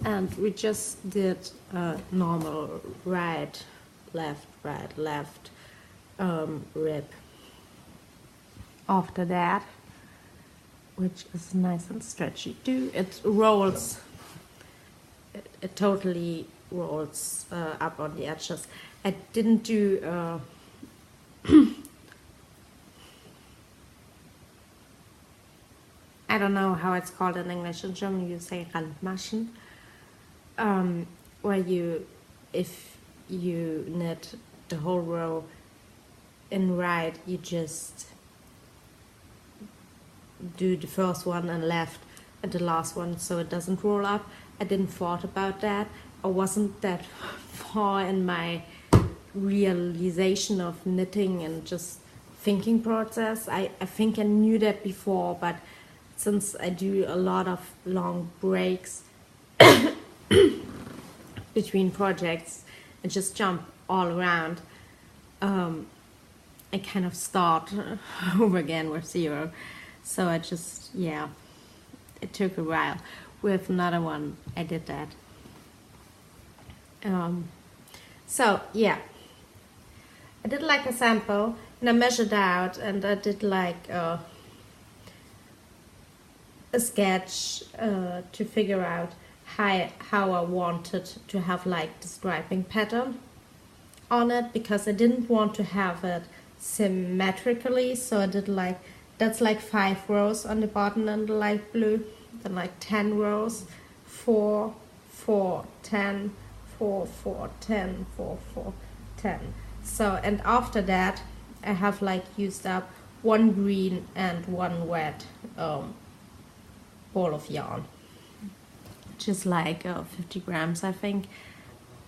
And we just did a normal right, left rib. After that, which is nice and stretchy too, it rolls. It totally rolls up on the edges. I didn't do I don't know how it's called in English. In German you say Randmaschen, where if you knit the whole row in right, you just do the first one and left and the last one so it doesn't roll up. I didn't thought about that. I wasn't that far in my realization of knitting and just thinking process. I think I knew that before, but since I do a lot of long breaks between projects and just jump all around, I kind of start over again with 0. So I just, it took a while. With another one, I did that. I did like a sample and I measured out and I did like a sketch to figure out how I wanted to have like the striping pattern on it, because I didn't want to have it symmetrically. So I did that's like 5 rows on the bottom in the light blue, then like 10 rows, 4, 4, 10, 4, 4, 10, 4, 4, 10. So, and after that I have like used up 1 green and 1 red ball of yarn, just like 50 grams I think.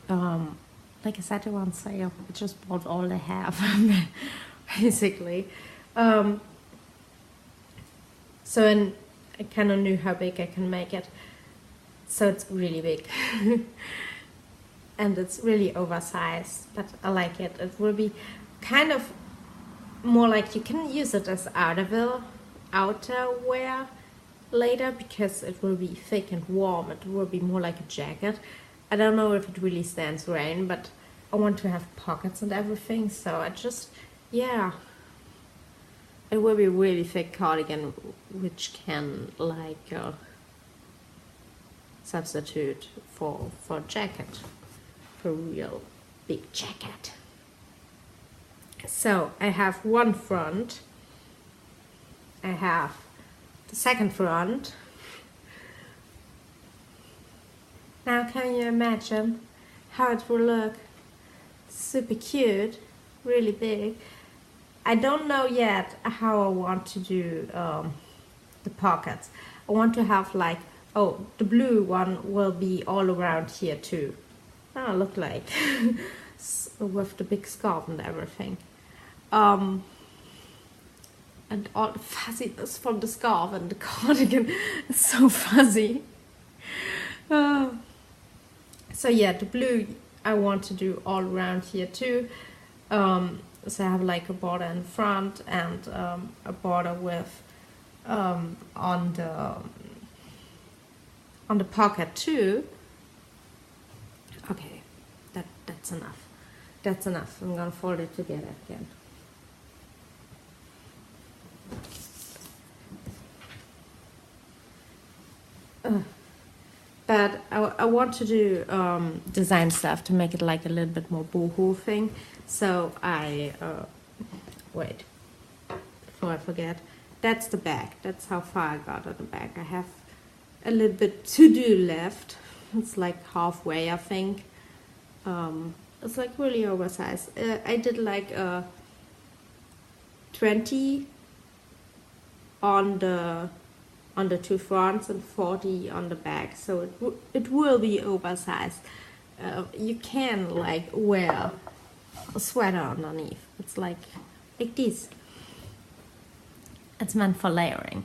Like I said on sale, I just bought all they have basically. So and I kind of knew how big I can make it, so it's really big. And it's really oversized, but I like it. It will be kind of more like, you can use it as outerwear outerwear later because it will be thick and warm. It will be more like a jacket. I don't know if it really stands rain, but I want to have pockets and everything, so I just, yeah. It will be a really thick cardigan, which can like substitute for a jacket, for a real big jacket. So I have one front, I have the second front. Now can you imagine how it will look? Super cute, really big. I don't know yet how I want to do the pockets. I want to have like, oh, the blue one will be all around here too. Oh, look like with the big scarf and everything. And all the fuzziness from the scarf and the cardigan is so fuzzy. So yeah, the blue I want to do all around here too. So I have like a border in front and a border with on the pocket too. Okay, that's enough. That's enough. I'm gonna fold it together again. But I want to do design stuff to make it like a little bit more boho thing. So I, wait, before I forget, that's the back. That's how far I got on the back. I have a little bit to do left. It's like halfway, I think. It's like really oversized. I did like 20 on the two fronts and 40 on the back, so it will be oversized. You can like wear a sweater underneath. It's like this. It's meant for layering.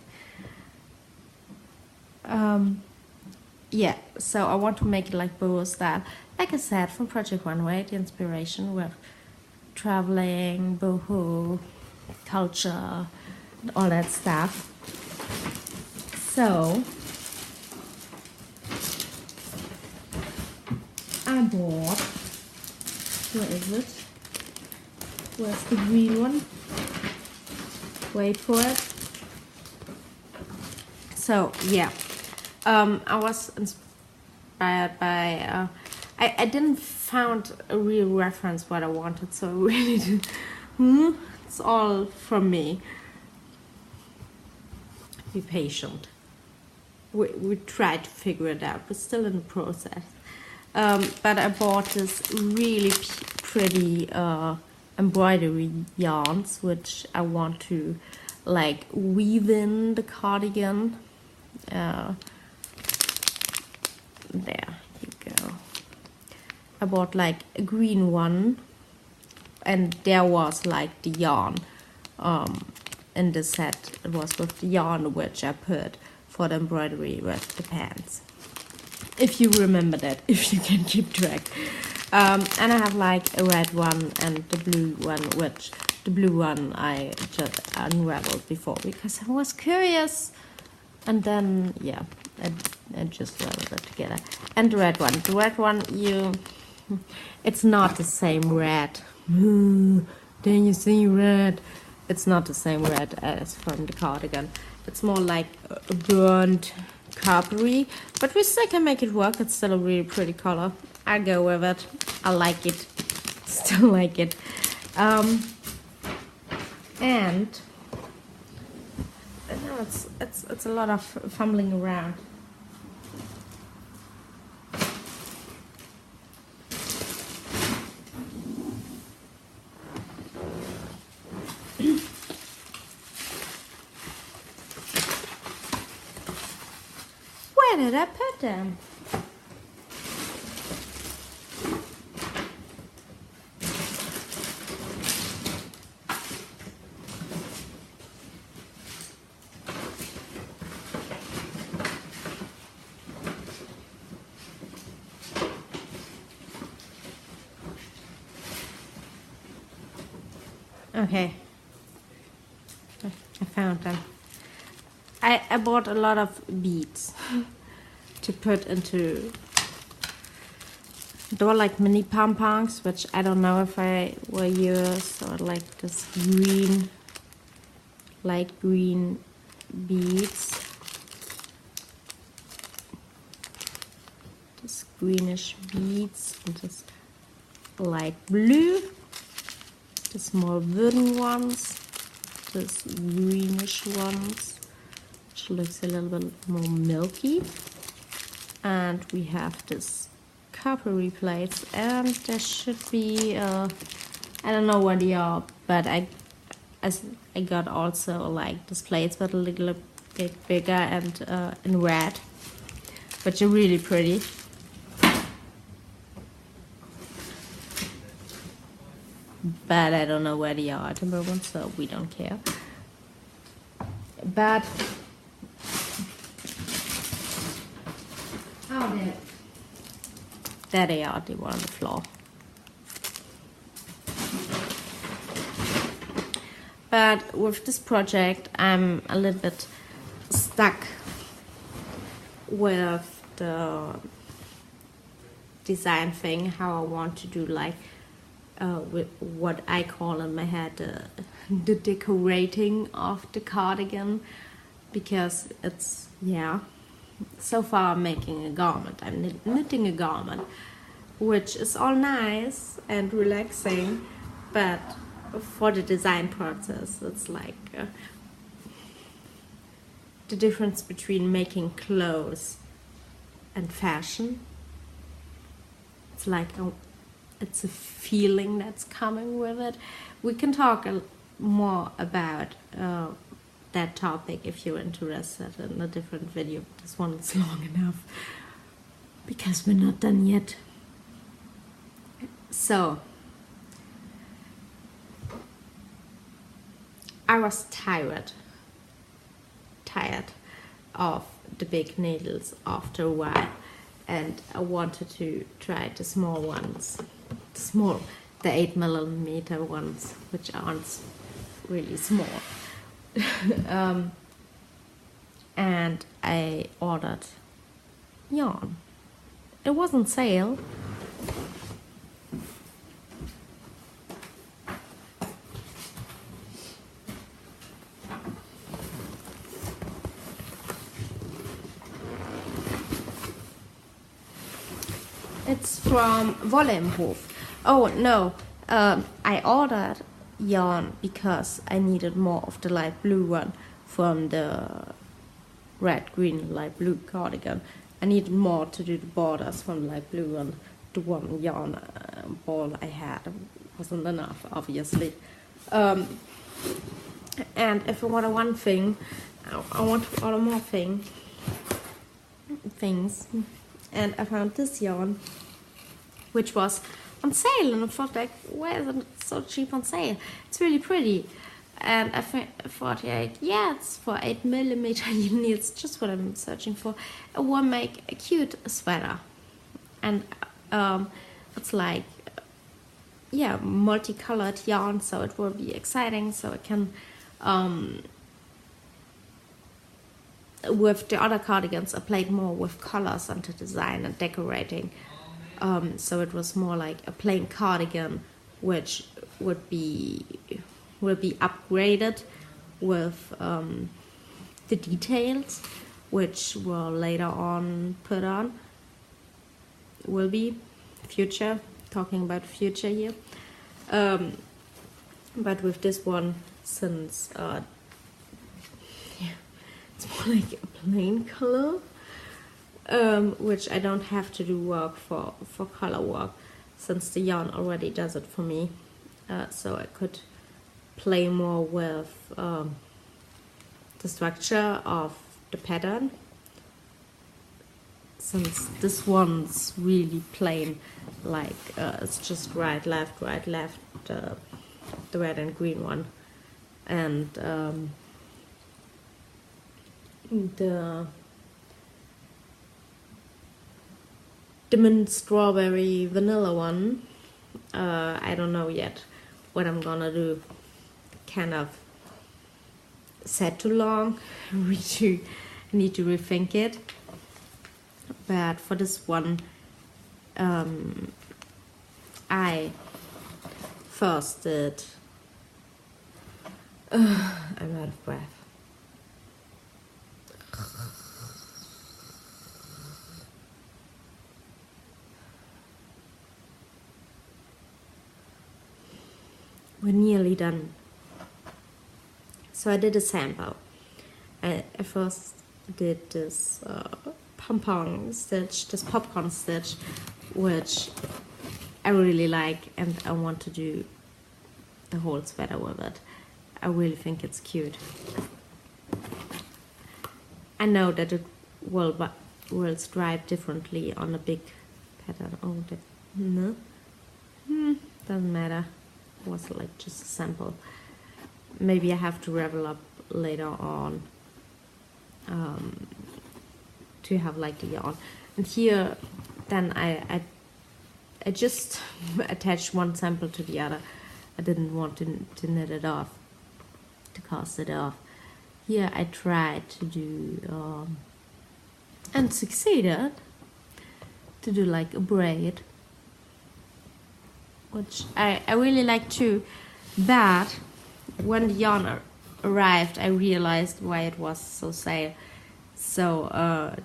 Yeah, so I want to make it like boho style. Like I said, from Project Runway, the inspiration with traveling, boho, culture, and all that stuff. So I bought, where is it? Where's the green one? Wait for it. So yeah, I was inspired by, I didn't found a real reference what I wanted, so I really did, it's all from me. Be patient. We tried to figure it out. We're still in the process. But I bought this really pretty embroidery yarns, which I want to like weave in the cardigan. There you go. I bought like a green one, and there was like the yarn in the set. It was with the yarn which I put for the embroidery with the pants. If you remember that, if you can keep track. And I have like a red one and the blue one, which the blue one I just unraveled before because I was curious. And then, yeah, I just raveled it together. And the red one, it's not the same red. Then you see red. It's not the same red as from the cardigan. It's more like a burnt coppery, but we still can make it work. It's still a really pretty color. I go with it. I like it. Still like it. And no, it's a lot of fumbling around. Where did I put them? Okay, I found them. I bought a lot of beads to put into. They were like mini pom-poms, which I don't know if I will use, or like this green, light green beads. This greenish beads and this light blue. The small wooden ones. This greenish ones, which looks a little bit more milky. And we have this coppery plates, and there should be I don't know what they are, but I got also like these plates, but a little bit bigger and in red, which are really pretty. But I don't know where they are at the moment, so we don't care. But there they are, they were on the floor. But with this project, I'm a little bit stuck with the design thing, how I want to do like with what I call in my head the decorating of the cardigan, because it's, yeah, so far I'm making a garment, I'm knitting a garment, which is all nice and relaxing, but for the design process it's like the difference between making clothes and fashion. It's like it's a feeling that's coming with it. We can talk more about that topic if you're interested in a different video. This one is long enough because we're not done yet. So I was tired of the big needles after a while, and I wanted to try the small ones, the 8mm ones, which aren't really small. And I ordered yarn. It was on sale. It's from Wolle. Oh no, I ordered yarn because I needed more of the light blue one from the red, green, light blue cardigan. I needed more to do the borders from the light blue one. The one yarn ball I had wasn't enough, obviously. And if I order one thing, I want to order more things. And I found this yarn, which was on sale, and I thought like, why is it so cheap on sale? It's really pretty. And I thought like, yeah, it's for 8mm, it's just what I'm searching for. I want to make a cute sweater, and it's like, yeah, multicolored yarn, so it will be exciting, so I can with the other cardigans I played more with colors and the design and decorating, so it was more like a plain cardigan, which will be upgraded with the details, which will later on put on, will be future, talking about future here, but with this one, since it's more like a plain color, which I don't have to do work for color work, since the yarn already does it for me, so I could play more with the structure of the pattern, since this one's really plain, like it's just right, left, the red and green one, and the mint strawberry vanilla one, I don't know yet what I'm gonna do, kind of set too long. I need to rethink it. But for this one, I first did. I'm out of breath. We're nearly done. So I did a sample. I first did this pom-pom stitch, this popcorn stitch, which I really like, and I want to do the whole sweater with it. I really think it's cute. I know that it will stripe differently on a big pattern. Oh, no, doesn't matter. It was like just a sample. Maybe I have to revel up later on to have like the yarn. And here, then I just attached one sample to the other. I didn't want to knit it off, to cast it off. Here I tried to do, and succeeded, to do like a braid, which I really like too. But when the yarn arrived, I realized why it was so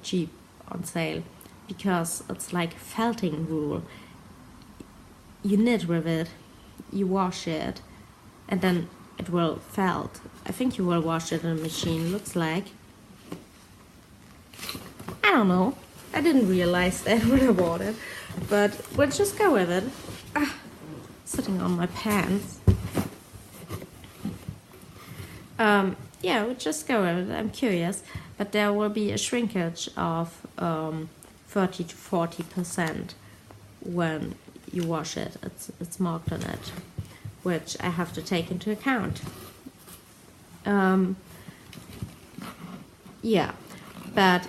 cheap on sale, because it's like felting wool. You knit with it, you wash it, and then it will felt. I think you will wash it in a machine, looks like. I don't know. I didn't realize that when I bought it, but we'll just go with it. Sitting on my pants. Yeah, we'll just go with it. I'm curious, but there will be a shrinkage of 30 to 40% when you wash it. It's marked on it, which I have to take into account. Yeah, but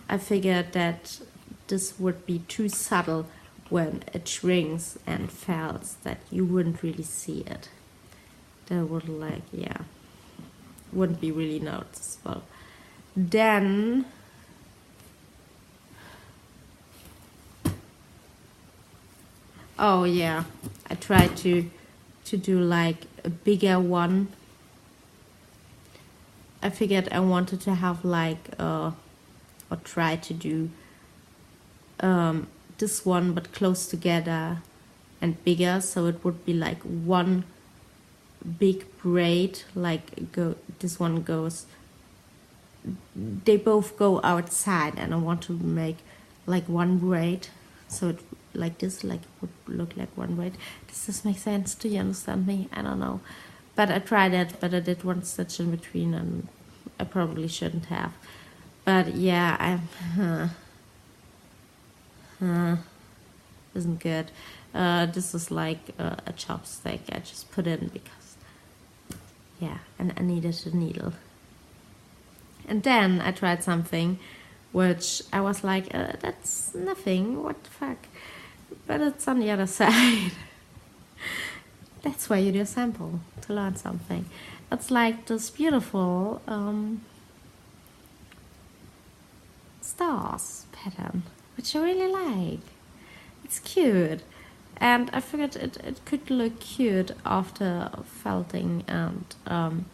I figured that this would be too subtle when it shrinks and felts, that you wouldn't really see it. That would wouldn't be really noticeable. Then oh yeah, I tried to do like a bigger one. I figured I wanted to have like or try to do this one but close together and bigger, so it would be like one big braid, this one goes, they both go outside, and I want to make like one braid, so it like this, like would look like one braid. Does this make sense? Do you understand me? I don't know, but I tried it, but I did one stitch in between, and I probably shouldn't have. But yeah, isn't good. This is like a chopstick I just put in because, yeah, and I needed a needle. And then I tried something which I was like, that's nothing, what the fuck? But it's on the other side. That's why you do a sample, to learn something. It's like this beautiful stars pattern, which I really like. It's cute, and I figured it could look cute after felting and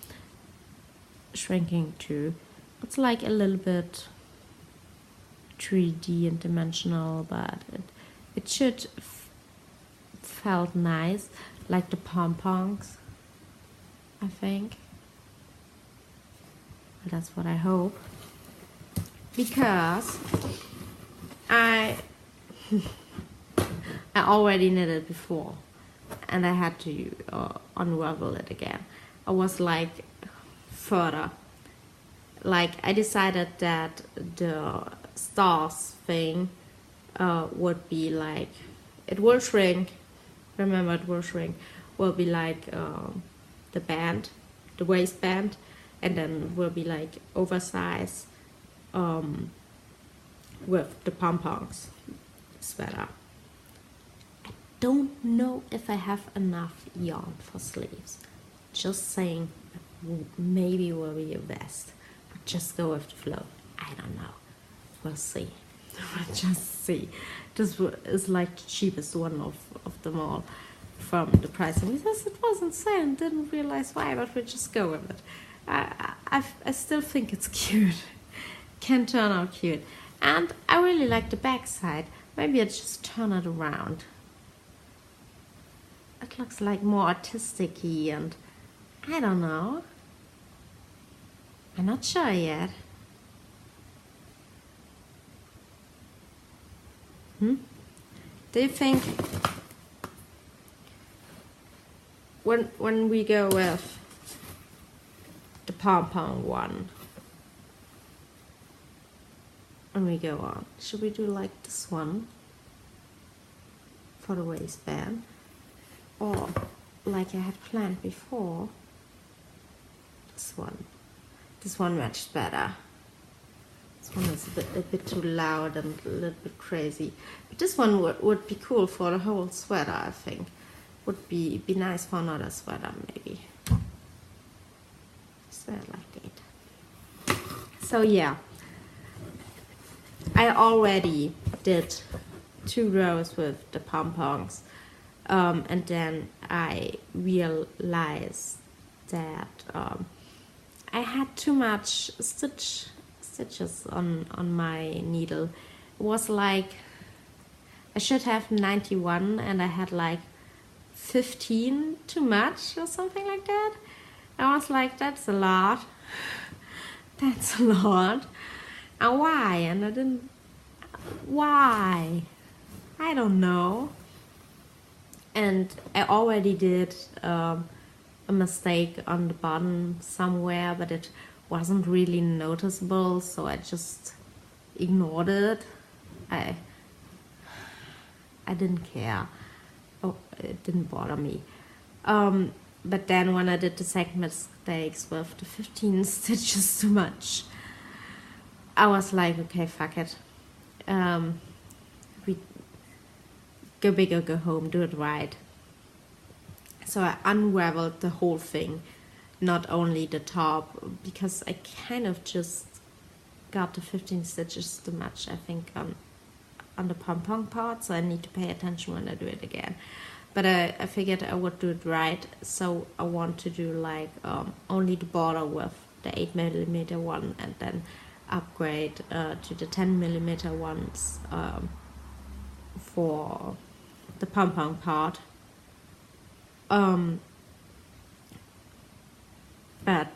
shrinking too. It's like a little bit 3D and dimensional, but it should felt nice, like the pom-poms, I think. That's what I hope, because I already knitted before, and I had to unravel it again. I was like further. Like I decided that the stars thing would be like, it will shrink. Remember, it will shrink. Will be like the band, the waistband, and then will be like oversized with the pom-poms sweater. I don't know if I have enough yarn for sleeves. Just saying. maybe will be a vest. But just go with the flow. I don't know. We'll see. We'll just see. This is like the cheapest one of them all from the pricing. Because it was insane. Didn't realize why, but we'll just go with it. I still think it's cute. Can turn out cute. And I really like the back side. Maybe I just turn it around. It looks like more artistic-y and I don't know. I'm not sure yet. Do you think when we go with the pom-pom one, when we go on, should we do like this one for the waistband? Or like I had planned before, this one. This one matched better. This one is a bit too loud and a little bit crazy. But this one would be cool for the whole sweater, I think. Would be nice for another sweater, maybe. So I like it. So yeah. I already did 2 rows with the pom-poms. And then I realized that I had too much stitches on my needle. It was like I should have 91 and I had like 15 too much or something like that. I was like, that's a lot. That's a lot. And why? And I didn't. Why? I don't know. And I already did a mistake on the bottom somewhere, but it wasn't really noticeable, so I just ignored it. I didn't care. Oh, it didn't bother me. But then when I did the second mistakes with the 15 stitches too much, I was like, okay, fuck it. We go big or go home, do it right. So I unraveled the whole thing, not only the top, because I kind of just got the 15 stitches too much, I think, on the pom-pom part, so I need to pay attention when I do it again. But I figured I would do it right, so I want to do like only the border with the 8mm one, and then upgrade to the 10mm ones for the pom-pom part. But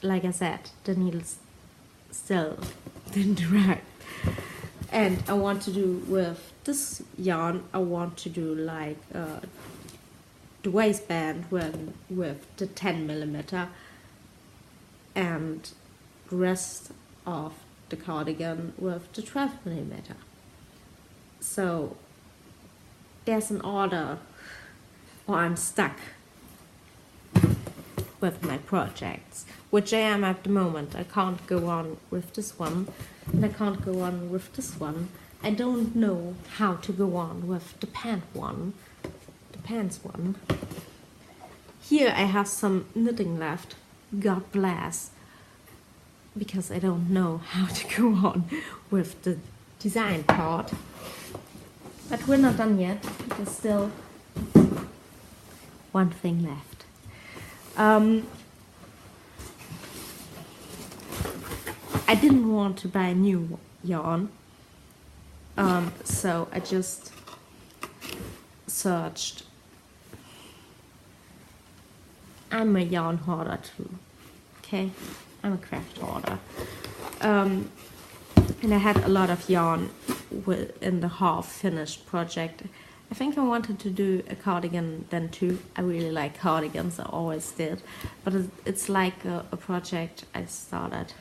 like I said, the needles still didn't right. And I want to do with this yarn, I want to do like the waistband with the 10mm and the rest of the cardigan with the 12mm. So there's an order, or I'm stuck with my projects, which I am at the moment. I can't go on with this one, and I can't go on with this one. I don't know how to go on with the pants one. Here I have some knitting left, God bless, because I don't know how to go on with the design part. But we're not done yet, there's still one thing left. I didn't want to buy new yarn, so I just searched. I'm a yarn hoarder too, okay? I'm a craft hoarder. And I had a lot of yarn in the half-finished project. I think I wanted to do a cardigan then too. I really like cardigans, I always did. But it's like a project I started,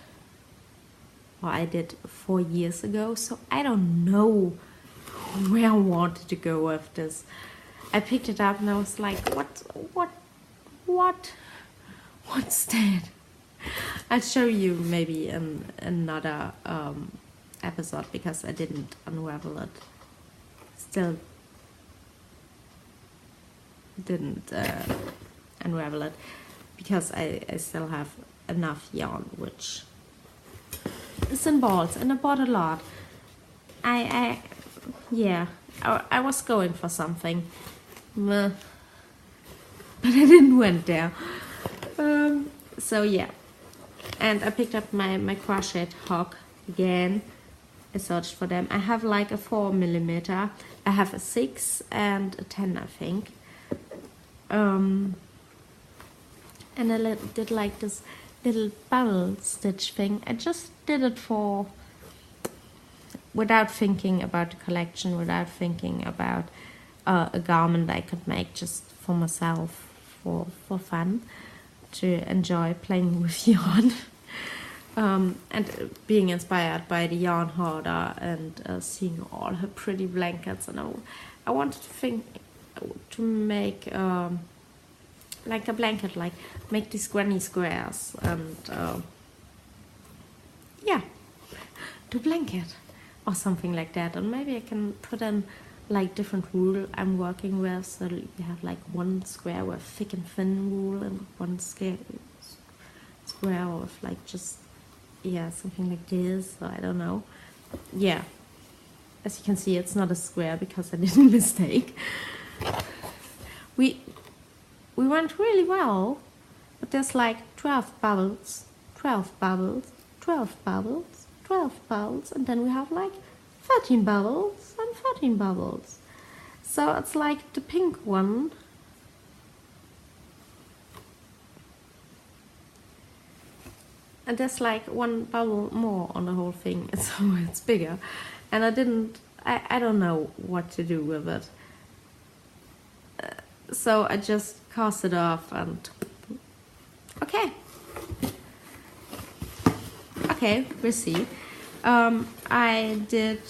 or I did 4 years ago, so I don't know where I wanted to go with this. I picked it up and I was like, what's that? I'll show you maybe in another episode, because I didn't unravel it. Still didn't unravel it. because I still have enough yarn, which is in balls, and I bought a lot. I was going for something, but I didn't went there. So yeah, and I picked up my crochet hook again. I searched for them. I have like a 4mm. I have a 6 and a 10, I think. And I did like this little bubble stitch thing. I just did it without thinking about the collection, without thinking about a garment I could make just for myself, for fun, to enjoy playing with yarn. And being inspired by the yarn hoarder and seeing all her pretty blankets, and I wanted to make like a blanket, like make these granny squares, and do blanket or something like that. And maybe I can put in like different wool I'm working with, so you have like one square with thick and thin wool, and one square with like just something like this, so I don't know. Yeah, as you can see, it's not a square because I did a mistake. We went really well, but there's like 12 bubbles, 12 bubbles, 12 bubbles, 12 bubbles, and then we have like 13 bubbles and 13 bubbles. So it's like the pink one. And there's like one bubble more on the whole thing, so it's bigger. And I don't know what to do with it. So I just cast it off and... Okay, we'll see. I did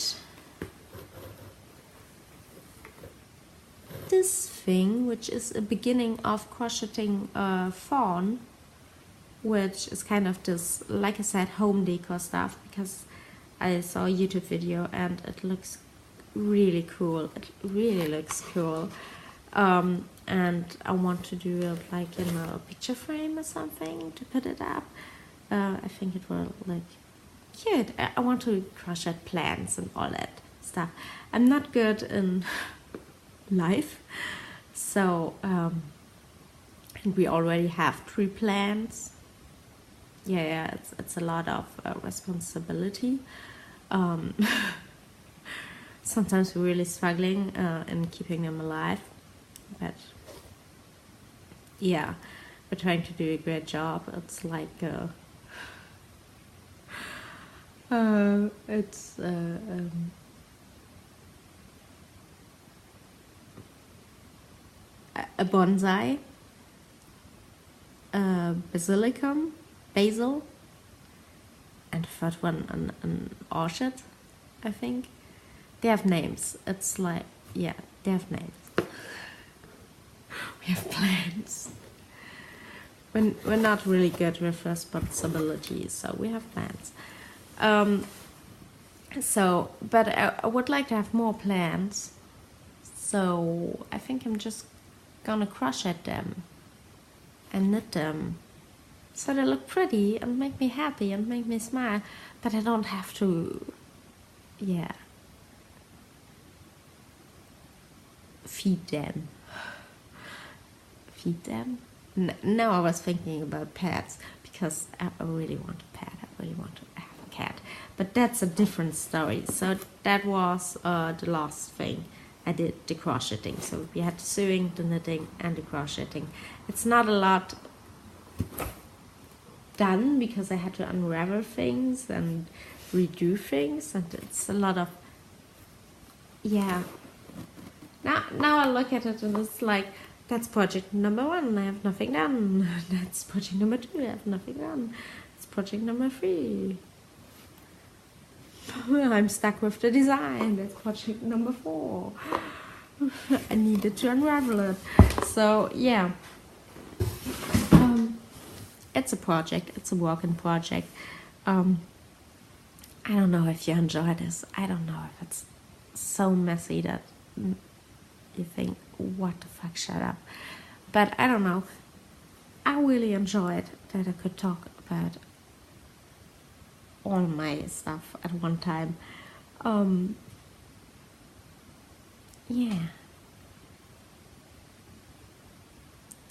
this thing, which is a beginning of crocheting fawn, which is kind of this, like I said, home decor stuff, because I saw a YouTube video and it looks really cool. It really looks cool. And I want to do it like in a picture frame or something to put it up. I think it will look cute. I want to crochet plants and all that stuff. I'm not good in life, so and we already have 3 plants. Yeah, it's a lot of responsibility. Sometimes we're really struggling in keeping them alive, but yeah, we're trying to do a great job. It's like it's a bonsai, basil, and the third one an orchid, I think. They have names. It's like, yeah, they have names. We have plants. We're not really good with responsibilities, so we have plants. But I would like to have more plants, so I think I'm just gonna crochet them and knit them so they look pretty and make me happy and make me smile, but I don't have to, feed them. Now I was thinking about pets, because I really want a pet. I really want to have a cat, but that's a different story. So that was the last thing I did, the crocheting. So we had the sewing, the knitting, and the crocheting. It's not a lot done because I had to unravel things and redo things, and it's a lot of Now I look at it and it's like, that's project number 1, I have nothing done. That's project number 2, I have nothing done. It's project number 3. I'm stuck with the design. That's project number 4. I needed to unravel it. So yeah, it's a project. It's a work in project. I don't know if you enjoy this. I don't know if it's so messy that you think, what the fuck, shut up. But I don't know. I really enjoyed that I could talk about all my stuff at one time. Yeah.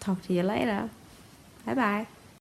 Talk to you later. Bye bye.